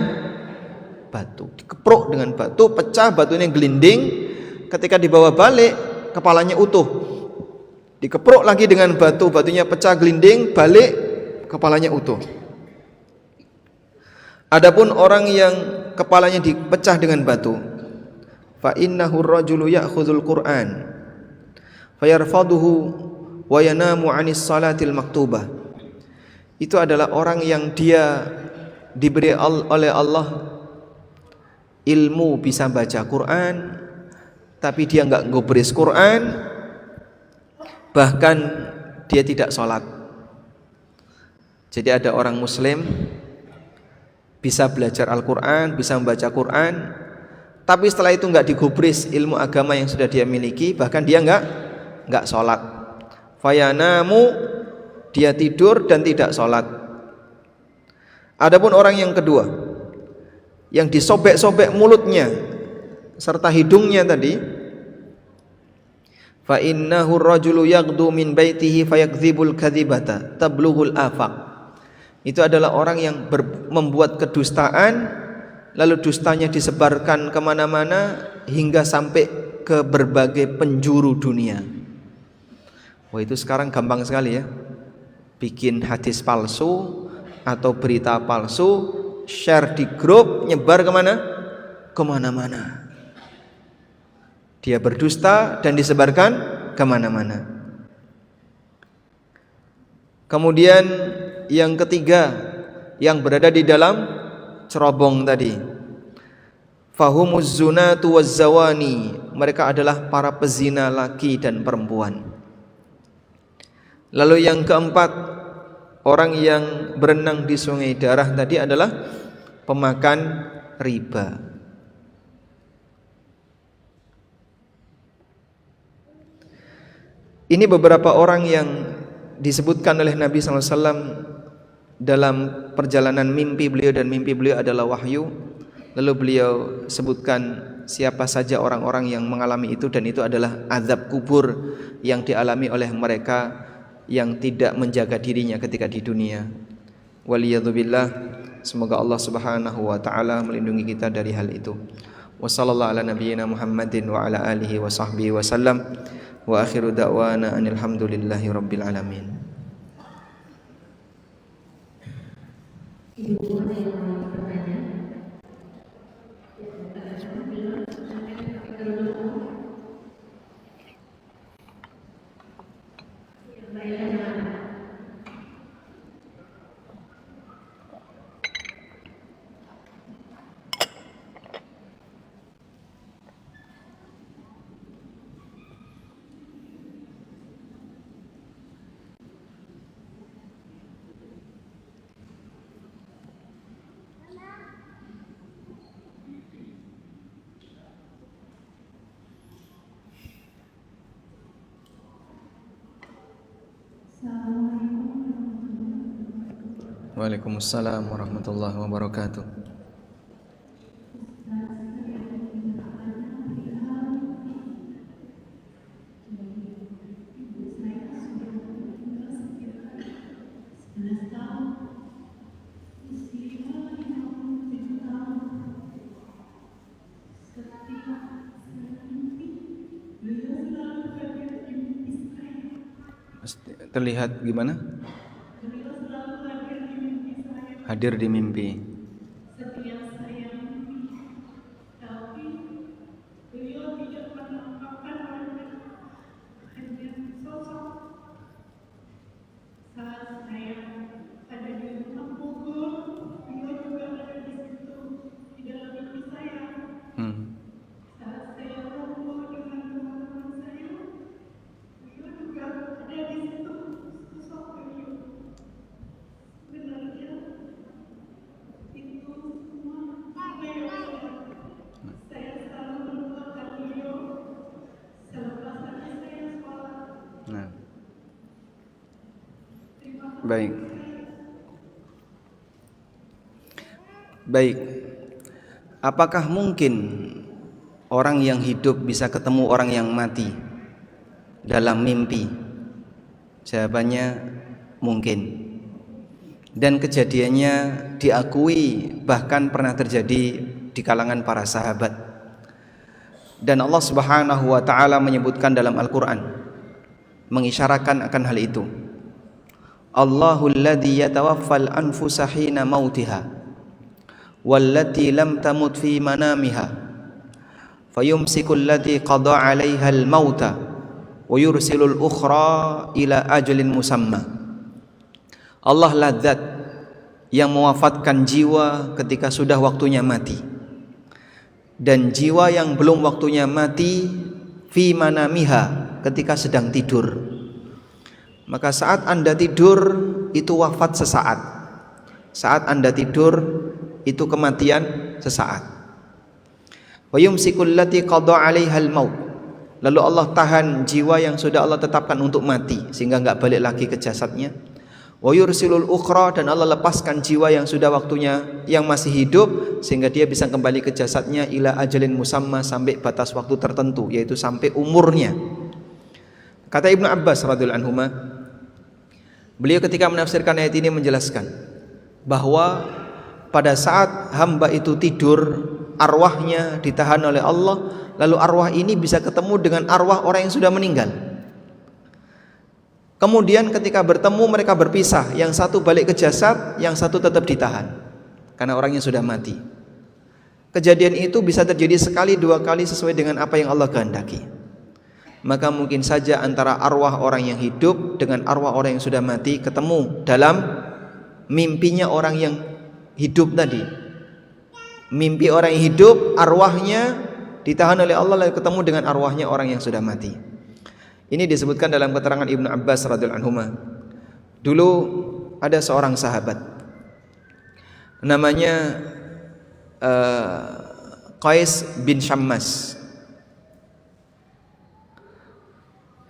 batu, dikepruk dengan batu, pecah, batunya gelinding. Ketika dibawa balik, kepalanya utuh. Dikepruk lagi dengan batu, batunya pecah, gelinding, balik, kepalanya utuh. Adapun orang yang kepalanya dipecah dengan batu, fa innahu ar-rajulu ya'khudhul Qur'an fayarfaduhu wa yanamu 'anis salatil maktubah. Itu adalah orang yang dia diberi oleh Allah ilmu, bisa baca Quran, tapi dia enggak gubris Quran, bahkan dia tidak sholat. Jadi ada orang muslim bisa belajar Al-Quran, bisa membaca Quran, tapi setelah itu enggak digubris ilmu agama yang sudah dia miliki, bahkan dia enggak sholat. Fayanamu, dia tidur dan tidak sholat. Adapun orang yang kedua, yang disobek-sobek mulutnya serta hidungnya tadi, fa innahu ar-rajulu yaghdu min baitihi fayakdzibul kadzibata tablughul afaq. Itu adalah orang yang membuat kedustaan, lalu dustanya disebarkan kemana-mana hingga sampai ke berbagai penjuru dunia. Wah, itu sekarang gampang sekali ya, bikin hadis palsu atau berita palsu, share di grup, nyebar kemana-mana. Dia berdusta dan disebarkan kemana-mana. Kemudian yang ketiga, yang berada di dalam cerobong tadi, fahumuz zunatu wazzawani, mereka adalah para pezina laki dan perempuan. Lalu yang keempat, orang yang berenang di sungai darah tadi adalah pemakan riba. Ini beberapa orang yang disebutkan oleh Nabi SAW dalam perjalanan mimpi beliau, dan mimpi beliau adalah wahyu. Lalu beliau sebutkan siapa saja orang-orang yang mengalami itu, dan itu adalah azab kubur yang dialami oleh mereka yang tidak menjaga dirinya ketika di dunia. Waliyadzubillah, semoga Allah Subhanahu wa taala melindungi kita dari hal itu. Wassallallahu ala nabiyyina Muhammadin wa ala alihi wa sahbihi wasallam. Wa akhiru da'wana anil hamdulillahi rabbil alamin. Ibu ada yang mau bertanya? Waalaikumsalam warahmatullahi wabarakatuh. Terlihat gimana? Hadir di mimpi. Setiap saya mimpi, tapi beliau tidak menampakkan hanya sosok. Saat saya ada di rumah Bogor, beliau juga ada di situ di dalam mimpi saya. Saat saya kumpul dengan teman-teman saya, beliau juga ada di situ, sosok beliau. Sebenarnya itu semua saya selalu mendoakan beliau selepas saya sekolah. Nah. Baik. Apakah mungkin orang yang hidup bisa ketemu orang yang mati dalam mimpi? Jawabannya mungkin. Dan kejadiannya diakui bahkan pernah terjadi di kalangan para sahabat. Dan Allah Subhanahu wa taala menyebutkan dalam Al-Qur'an, mengisyaratkan akan hal itu. Allahul ladzi yatawaffal anfusa hina mautiha wallati lam tamut fi manamiha fayumsikul lati qada 'alaiha al-mauta wa yursilul ukhra ila ajalin musamma. Allah lah zat yang mewafatkan jiwa ketika sudah waktunya mati, dan jiwa yang belum waktunya mati fi manamiha, ketika sedang tidur. Maka saat Anda tidur itu wafat sesaat. Saat Anda tidur itu kematian sesaat. Wa yumsikul lati qada 'alaihal maut. Lalu Allah tahan jiwa yang sudah Allah tetapkan untuk mati sehingga enggak balik lagi ke jasadnya. Wa yursilul ukhra, dan Allah lepaskan jiwa yang sudah waktunya, yang masih hidup, sehingga dia bisa kembali ke jasadnya ila ajalin musamma, sampai batas waktu tertentu, yaitu sampai umurnya. Kata Ibnu Abbas radhiyallahu anhu, beliau ketika menafsirkan ayat ini menjelaskan bahwa pada saat hamba itu tidur, arwahnya ditahan oleh Allah, lalu arwah ini bisa ketemu dengan arwah orang yang sudah meninggal. Kemudian ketika bertemu mereka berpisah, yang satu balik ke jasad, yang satu tetap ditahan karena orangnya sudah mati. Kejadian itu bisa terjadi sekali, dua kali sesuai dengan apa yang Allah kehendaki. Maka mungkin saja antara arwah orang yang hidup dengan arwah orang yang sudah mati ketemu dalam mimpinya orang yang hidup tadi. Mimpi orang yang hidup, arwahnya ditahan oleh Allah, lalu ketemu dengan arwahnya orang yang sudah mati. Ini disebutkan dalam keterangan Ibnu Abbas radhiyallahu anhu. Dulu ada seorang sahabat namanya Qais bin Syammas.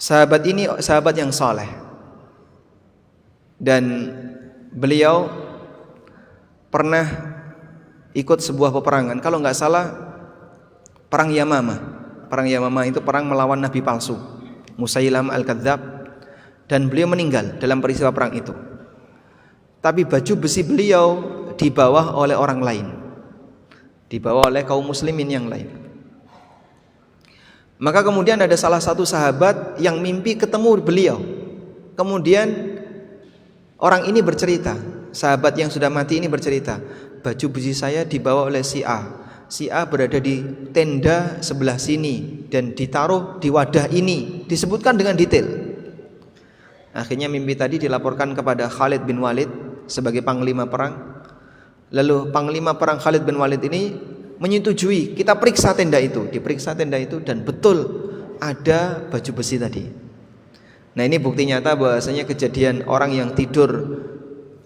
Sahabat ini sahabat yang saleh, dan beliau pernah ikut sebuah peperangan, kalau nggak salah perang Yamamah. Perang Yamamah itu perang melawan nabi palsu Musailamah al-Kadzab, dan beliau meninggal dalam peristiwa perang itu. Tapi baju besi beliau dibawa oleh orang lain, dibawa oleh kaum muslimin yang lain. Maka kemudian ada salah satu sahabat yang mimpi ketemu beliau. Kemudian orang ini bercerita, sahabat yang sudah mati ini bercerita, baju besi saya dibawa oleh si A. Si A berada di tenda sebelah sini dan ditaruh di wadah ini, disebutkan dengan detail. Akhirnya mimpi tadi dilaporkan kepada Khalid bin Walid sebagai panglima perang. Lalu panglima perang Khalid bin Walid ini menyetujui, kita periksa tenda itu. Diperiksa tenda itu dan betul ada baju besi tadi. Nah, ini bukti nyata bahwasanya kejadian orang yang tidur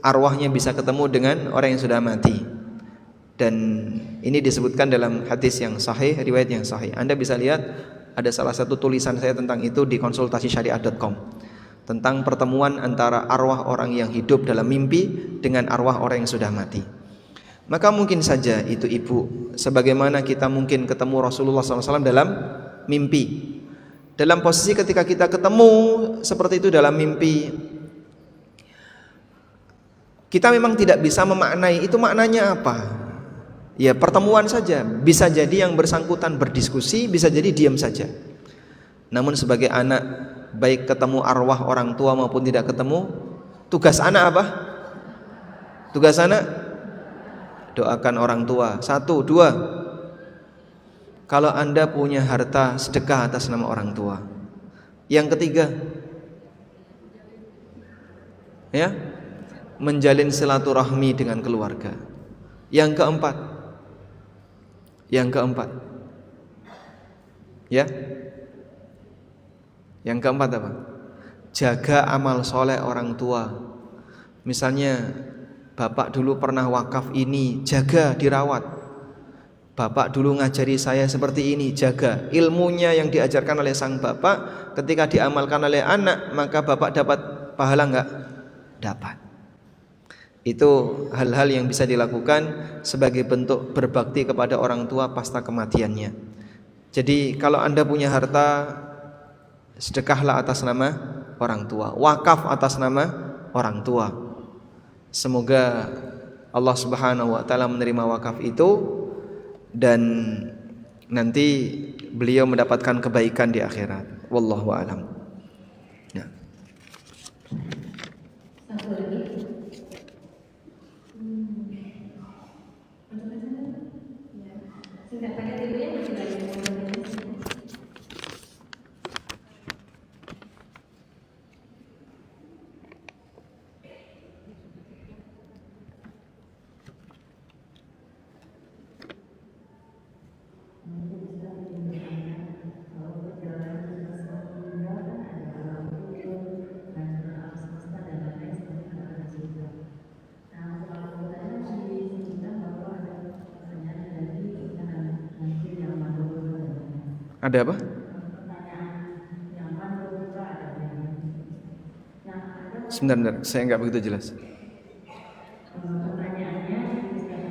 arwahnya bisa ketemu dengan orang yang sudah mati. Dan ini disebutkan dalam hadis yang sahih, riwayat yang sahih. Anda bisa lihat ada salah satu tulisan saya tentang itu di konsultasisyariah.com, tentang pertemuan antara arwah orang yang hidup dalam mimpi dengan arwah orang yang sudah mati. Maka mungkin saja itu ibu, sebagaimana kita mungkin ketemu Rasulullah SAW dalam mimpi. Dalam posisi ketika kita ketemu seperti itu dalam mimpi, kita memang tidak bisa memaknai itu maknanya apa. Ya, pertemuan saja. Bisa jadi yang bersangkutan berdiskusi, bisa jadi diam saja. Namun sebagai anak, baik ketemu arwah orang tua maupun tidak ketemu, tugas anak apa? Tugas anak doakan orang tua. 1, 2, kalau Anda punya harta, sedekah atas nama orang tua. Yang ketiga, ya, menjalin silaturahmi dengan keluarga. Yang keempat, ya, yang keempat apa? Jaga amal soleh orang tua. Misalnya bapak dulu pernah wakaf ini, jaga, dirawat. Bapak dulu ngajari saya seperti ini, jaga. Ilmunya yang diajarkan oleh sang bapak, ketika diamalkan oleh anak, maka bapak dapat pahala enggak? Dapat. Itu hal-hal yang bisa dilakukan sebagai bentuk berbakti kepada orang tua pasca kematiannya. Jadi kalau Anda punya harta, sedekahlah atas nama orang tua, wakaf atas nama orang tua. Semoga Allah Subhanahu wa taala menerima wakaf itu dan nanti beliau mendapatkan kebaikan di akhirat. Wallahu a'lam. Ya. Satu lagi. Singkat pakai dulu ya, masih banyak yang mau bertanya. Ada apa? Sebentar, saya nggak begitu jelas. Pertanyaannya,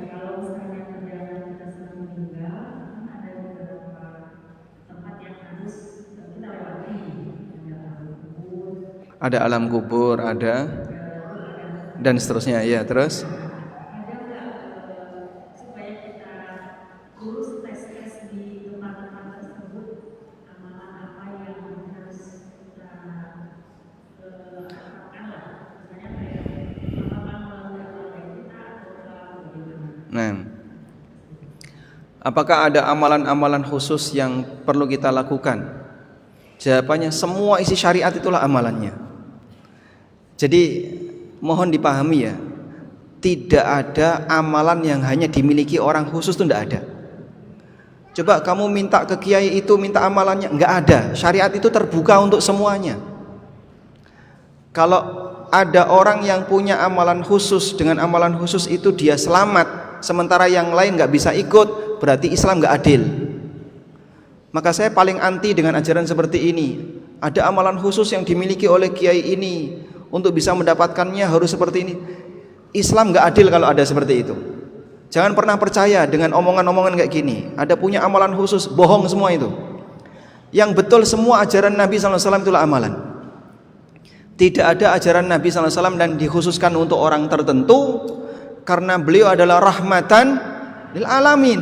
kalau misalnya perjalanan kita sedang meninggal, ada beberapa tempat yang harus kita lewati. Ada alam kubur, ada dan seterusnya. Ya, terus? Ada nggak supaya kita lulus tes-tes di tempat-tempat tersebut, amalan apa yang harus kita lakukan lah, misalnya kayak apakah melalui keluarga kita atau bagaimana? Nah, apakah ada amalan-amalan khusus yang perlu kita lakukan? Jawabannya, semua isi syariat itulah amalannya. Jadi mohon dipahami ya, tidak ada amalan yang hanya dimiliki orang khusus, itu tidak ada. Coba kamu minta ke kiai itu minta amalannya, enggak ada. Syariat itu terbuka untuk semuanya. Kalau ada orang yang punya amalan khusus, dengan amalan khusus itu dia selamat, sementara yang lain enggak bisa ikut, berarti Islam enggak adil. Maka saya paling anti dengan ajaran seperti ini. Ada amalan khusus yang dimiliki oleh kiai ini, untuk bisa mendapatkannya harus seperti ini. Islam enggak adil kalau ada seperti itu. Jangan pernah percaya dengan omongan-omongan kayak gini. Ada punya amalan khusus, bohong semua itu. Yang betul semua ajaran Nabi SAW itulah amalan. Tidak ada ajaran Nabi SAW dan dikhususkan untuk orang tertentu, karena beliau adalah rahmatan lil alamin.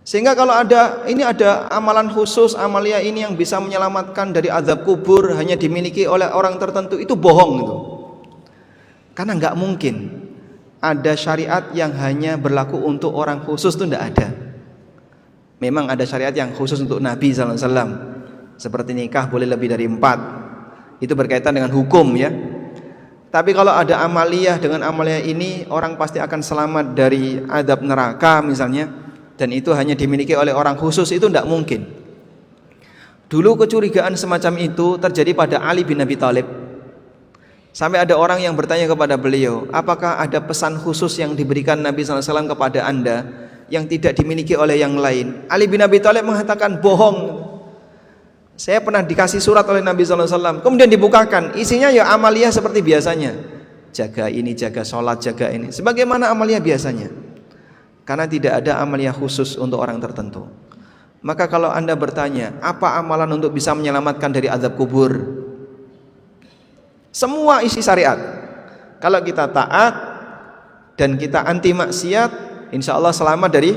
Sehingga kalau ada amalan khusus, amalia ini yang bisa menyelamatkan dari azab kubur hanya dimiliki oleh orang tertentu, itu bohong itu. Karena nggak mungkin ada syariat yang hanya berlaku untuk orang khusus, itu tidak ada. Memang ada syariat yang khusus untuk Nabi SAW, seperti nikah boleh lebih dari 4, itu berkaitan dengan hukum ya. Tapi kalau ada amaliyah, dengan amaliyah ini orang pasti akan selamat dari azab neraka misalnya, dan itu hanya dimiliki oleh orang khusus, itu tidak mungkin. Dulu kecurigaan semacam itu terjadi pada Ali bin Abi Thalib. Sampai ada orang yang bertanya kepada beliau, apakah ada pesan khusus yang diberikan Nabi SAW kepada anda yang tidak dimiliki oleh yang lain? Ali bin Abi Thalib mengatakan, bohong. Saya pernah dikasih surat oleh Nabi SAW, kemudian dibukakan, isinya ya amaliyah seperti biasanya, jaga ini, jaga sholat, jaga ini, sebagaimana amaliyah biasanya. Karena tidak ada amaliyah khusus untuk orang tertentu. Maka kalau anda bertanya, apa amalan untuk bisa menyelamatkan dari azab kubur? Semua isi syariat. Kalau kita taat dan kita anti maksiat, insya Allah selamat dari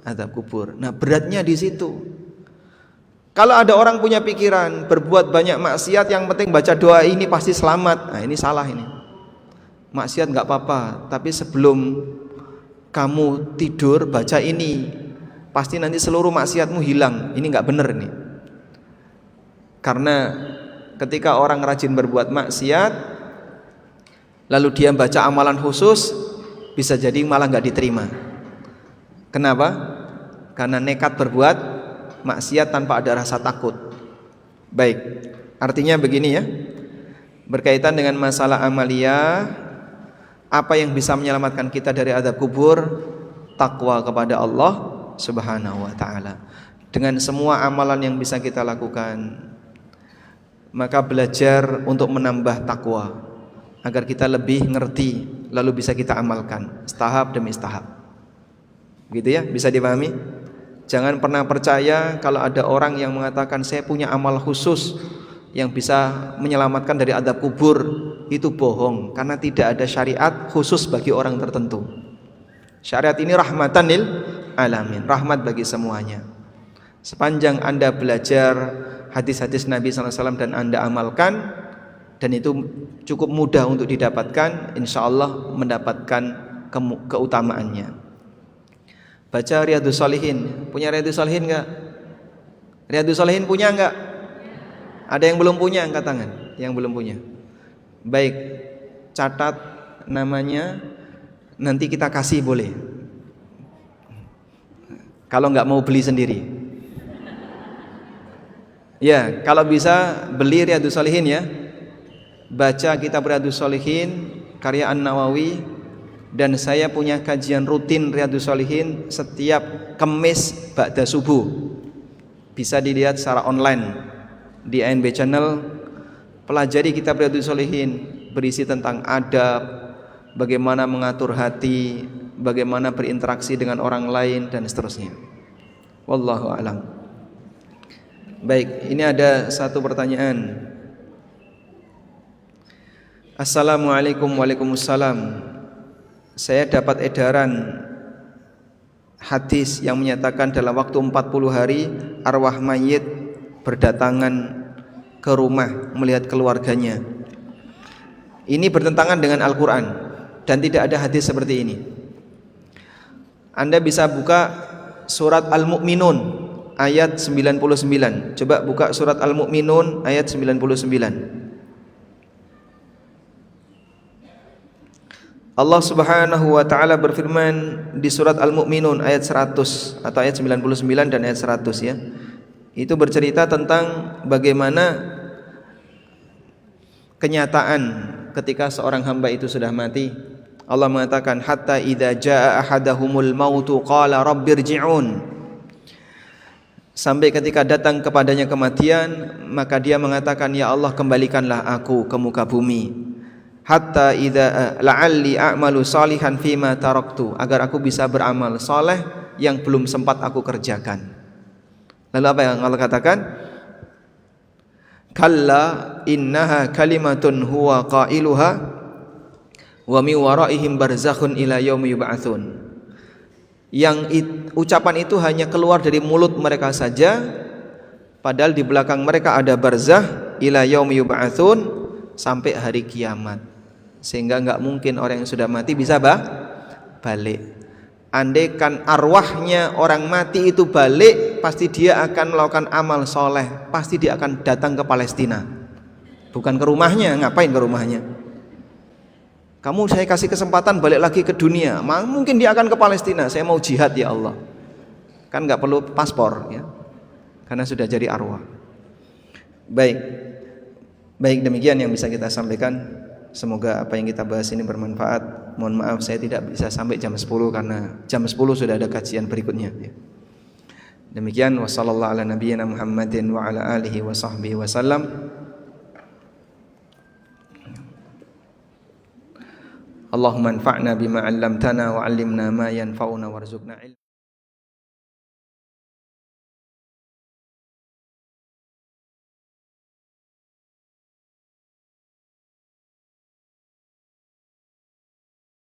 azab kubur. Nah, beratnya di situ. Kalau ada orang punya pikiran berbuat banyak maksiat, yang penting baca doa ini pasti selamat. Nah, ini salah ini. Maksiat nggak apa-apa, tapi sebelum kamu tidur baca ini, pasti nanti seluruh maksiatmu hilang. Ini nggak benar ini. Karena ketika orang rajin berbuat maksiat, lalu dia baca amalan khusus, bisa jadi malah nggak diterima. Kenapa? Karena nekat berbuat maksiat tanpa ada rasa takut. Baik, artinya begini ya, berkaitan dengan masalah amaliyah, apa yang bisa menyelamatkan kita dari azab kubur? Takwa kepada Allah Subhanahu wa ta'ala. Dengan semua amalan yang bisa kita lakukan, maka belajar untuk menambah takwa agar kita lebih ngerti, lalu bisa kita amalkan setahap demi setahap. Gitu ya, bisa dipahami? Jangan pernah percaya kalau ada orang yang mengatakan saya punya amal khusus yang bisa menyelamatkan dari azab kubur. Itu bohong, karena tidak ada syariat khusus bagi orang tertentu. Syariat ini rahmatan lil alamin, rahmat bagi semuanya. Sepanjang anda belajar hadis-hadis Nabi SAW dan anda amalkan, dan itu cukup mudah untuk didapatkan, insya Allah mendapatkan keutamaannya. Baca Riyadhus Shalihin. Punya Riyadhus Shalihin enggak? Riyadhus Shalihin punya enggak? Ada yang belum punya, angkat tangan. Yang belum punya. Baik, catat namanya, nanti kita kasih boleh. Kalau nggak mau beli sendiri. Ya, kalau bisa beli Riyadhus Shalihin ya. Baca kitab Riyadhus Shalihin karya An-Nawawi, dan saya punya kajian rutin Riyadhus Shalihin setiap Kamis ba'da subuh. Bisa dilihat secara online di ANB Channel. Pelajari kitab Riyadhus Shalihin, berisi tentang adab, bagaimana mengatur hati, bagaimana berinteraksi dengan orang lain, dan seterusnya. Wallahu a'lam. Baik, ini ada satu pertanyaan. Assalamualaikum. Waalaikumsalam. Saya dapat edaran hadis yang menyatakan dalam waktu 40 hari arwah mayit berdatangan ke rumah melihat keluarganya. Ini bertentangan dengan Al-Quran dan tidak ada hadis seperti ini. Anda bisa buka surat Al-Mu'minun ayat 99. Coba buka surat Al-Mu'minun ayat 99. Allah Subhanahu wa taala berfirman di surat Al-Mu'minun ayat 100 atau ayat 99 dan ayat 100 ya. Itu bercerita tentang bagaimana kenyataan ketika seorang hamba itu sudah mati. Allah mengatakan hatta idza jaa ahadahumul mautu qala rabbirji'un. Sampai ketika datang kepadanya kematian, maka dia mengatakan, ya Allah, kembalikanlah aku ke muka bumi. Hatta idza la'alli a'malu salihan fima taraktu, agar aku bisa beramal saleh yang belum sempat aku kerjakan. Lalu apa yang Allah katakan? Kalla innaha kalimatun huwa qailuha wa mi waraihim barzakhun ila yaumi yub'atsun. Ucapan itu hanya keluar dari mulut mereka saja, padahal di belakang mereka ada barzakh ila yaumi yub'atsun, sampai hari kiamat. Sehingga enggak mungkin orang yang sudah mati bisa balik. Andaikan arwahnya orang mati itu balik, pasti dia akan melakukan amal soleh, pasti dia akan datang ke Palestina, bukan ke rumahnya. Ngapain ke rumahnya? Kamu saya kasih kesempatan balik lagi ke dunia, mungkin dia akan ke Palestina. Saya mau jihad ya Allah, kan nggak perlu paspor ya, karena sudah jadi arwah. Baik demikian yang bisa kita sampaikan. Semoga apa yang kita bahas ini bermanfaat. Mohon maaf saya tidak bisa sampai jam 10 karena jam 10 sudah ada kajian berikutnya ya. Demikian, wassallallahu ala nabiyyina Muhammadin wa ala alihi wa sahbihi wasallam. Allahumma anfa'na bima 'allamtana wa 'allimna ma yanfa'una warzuqna ilma.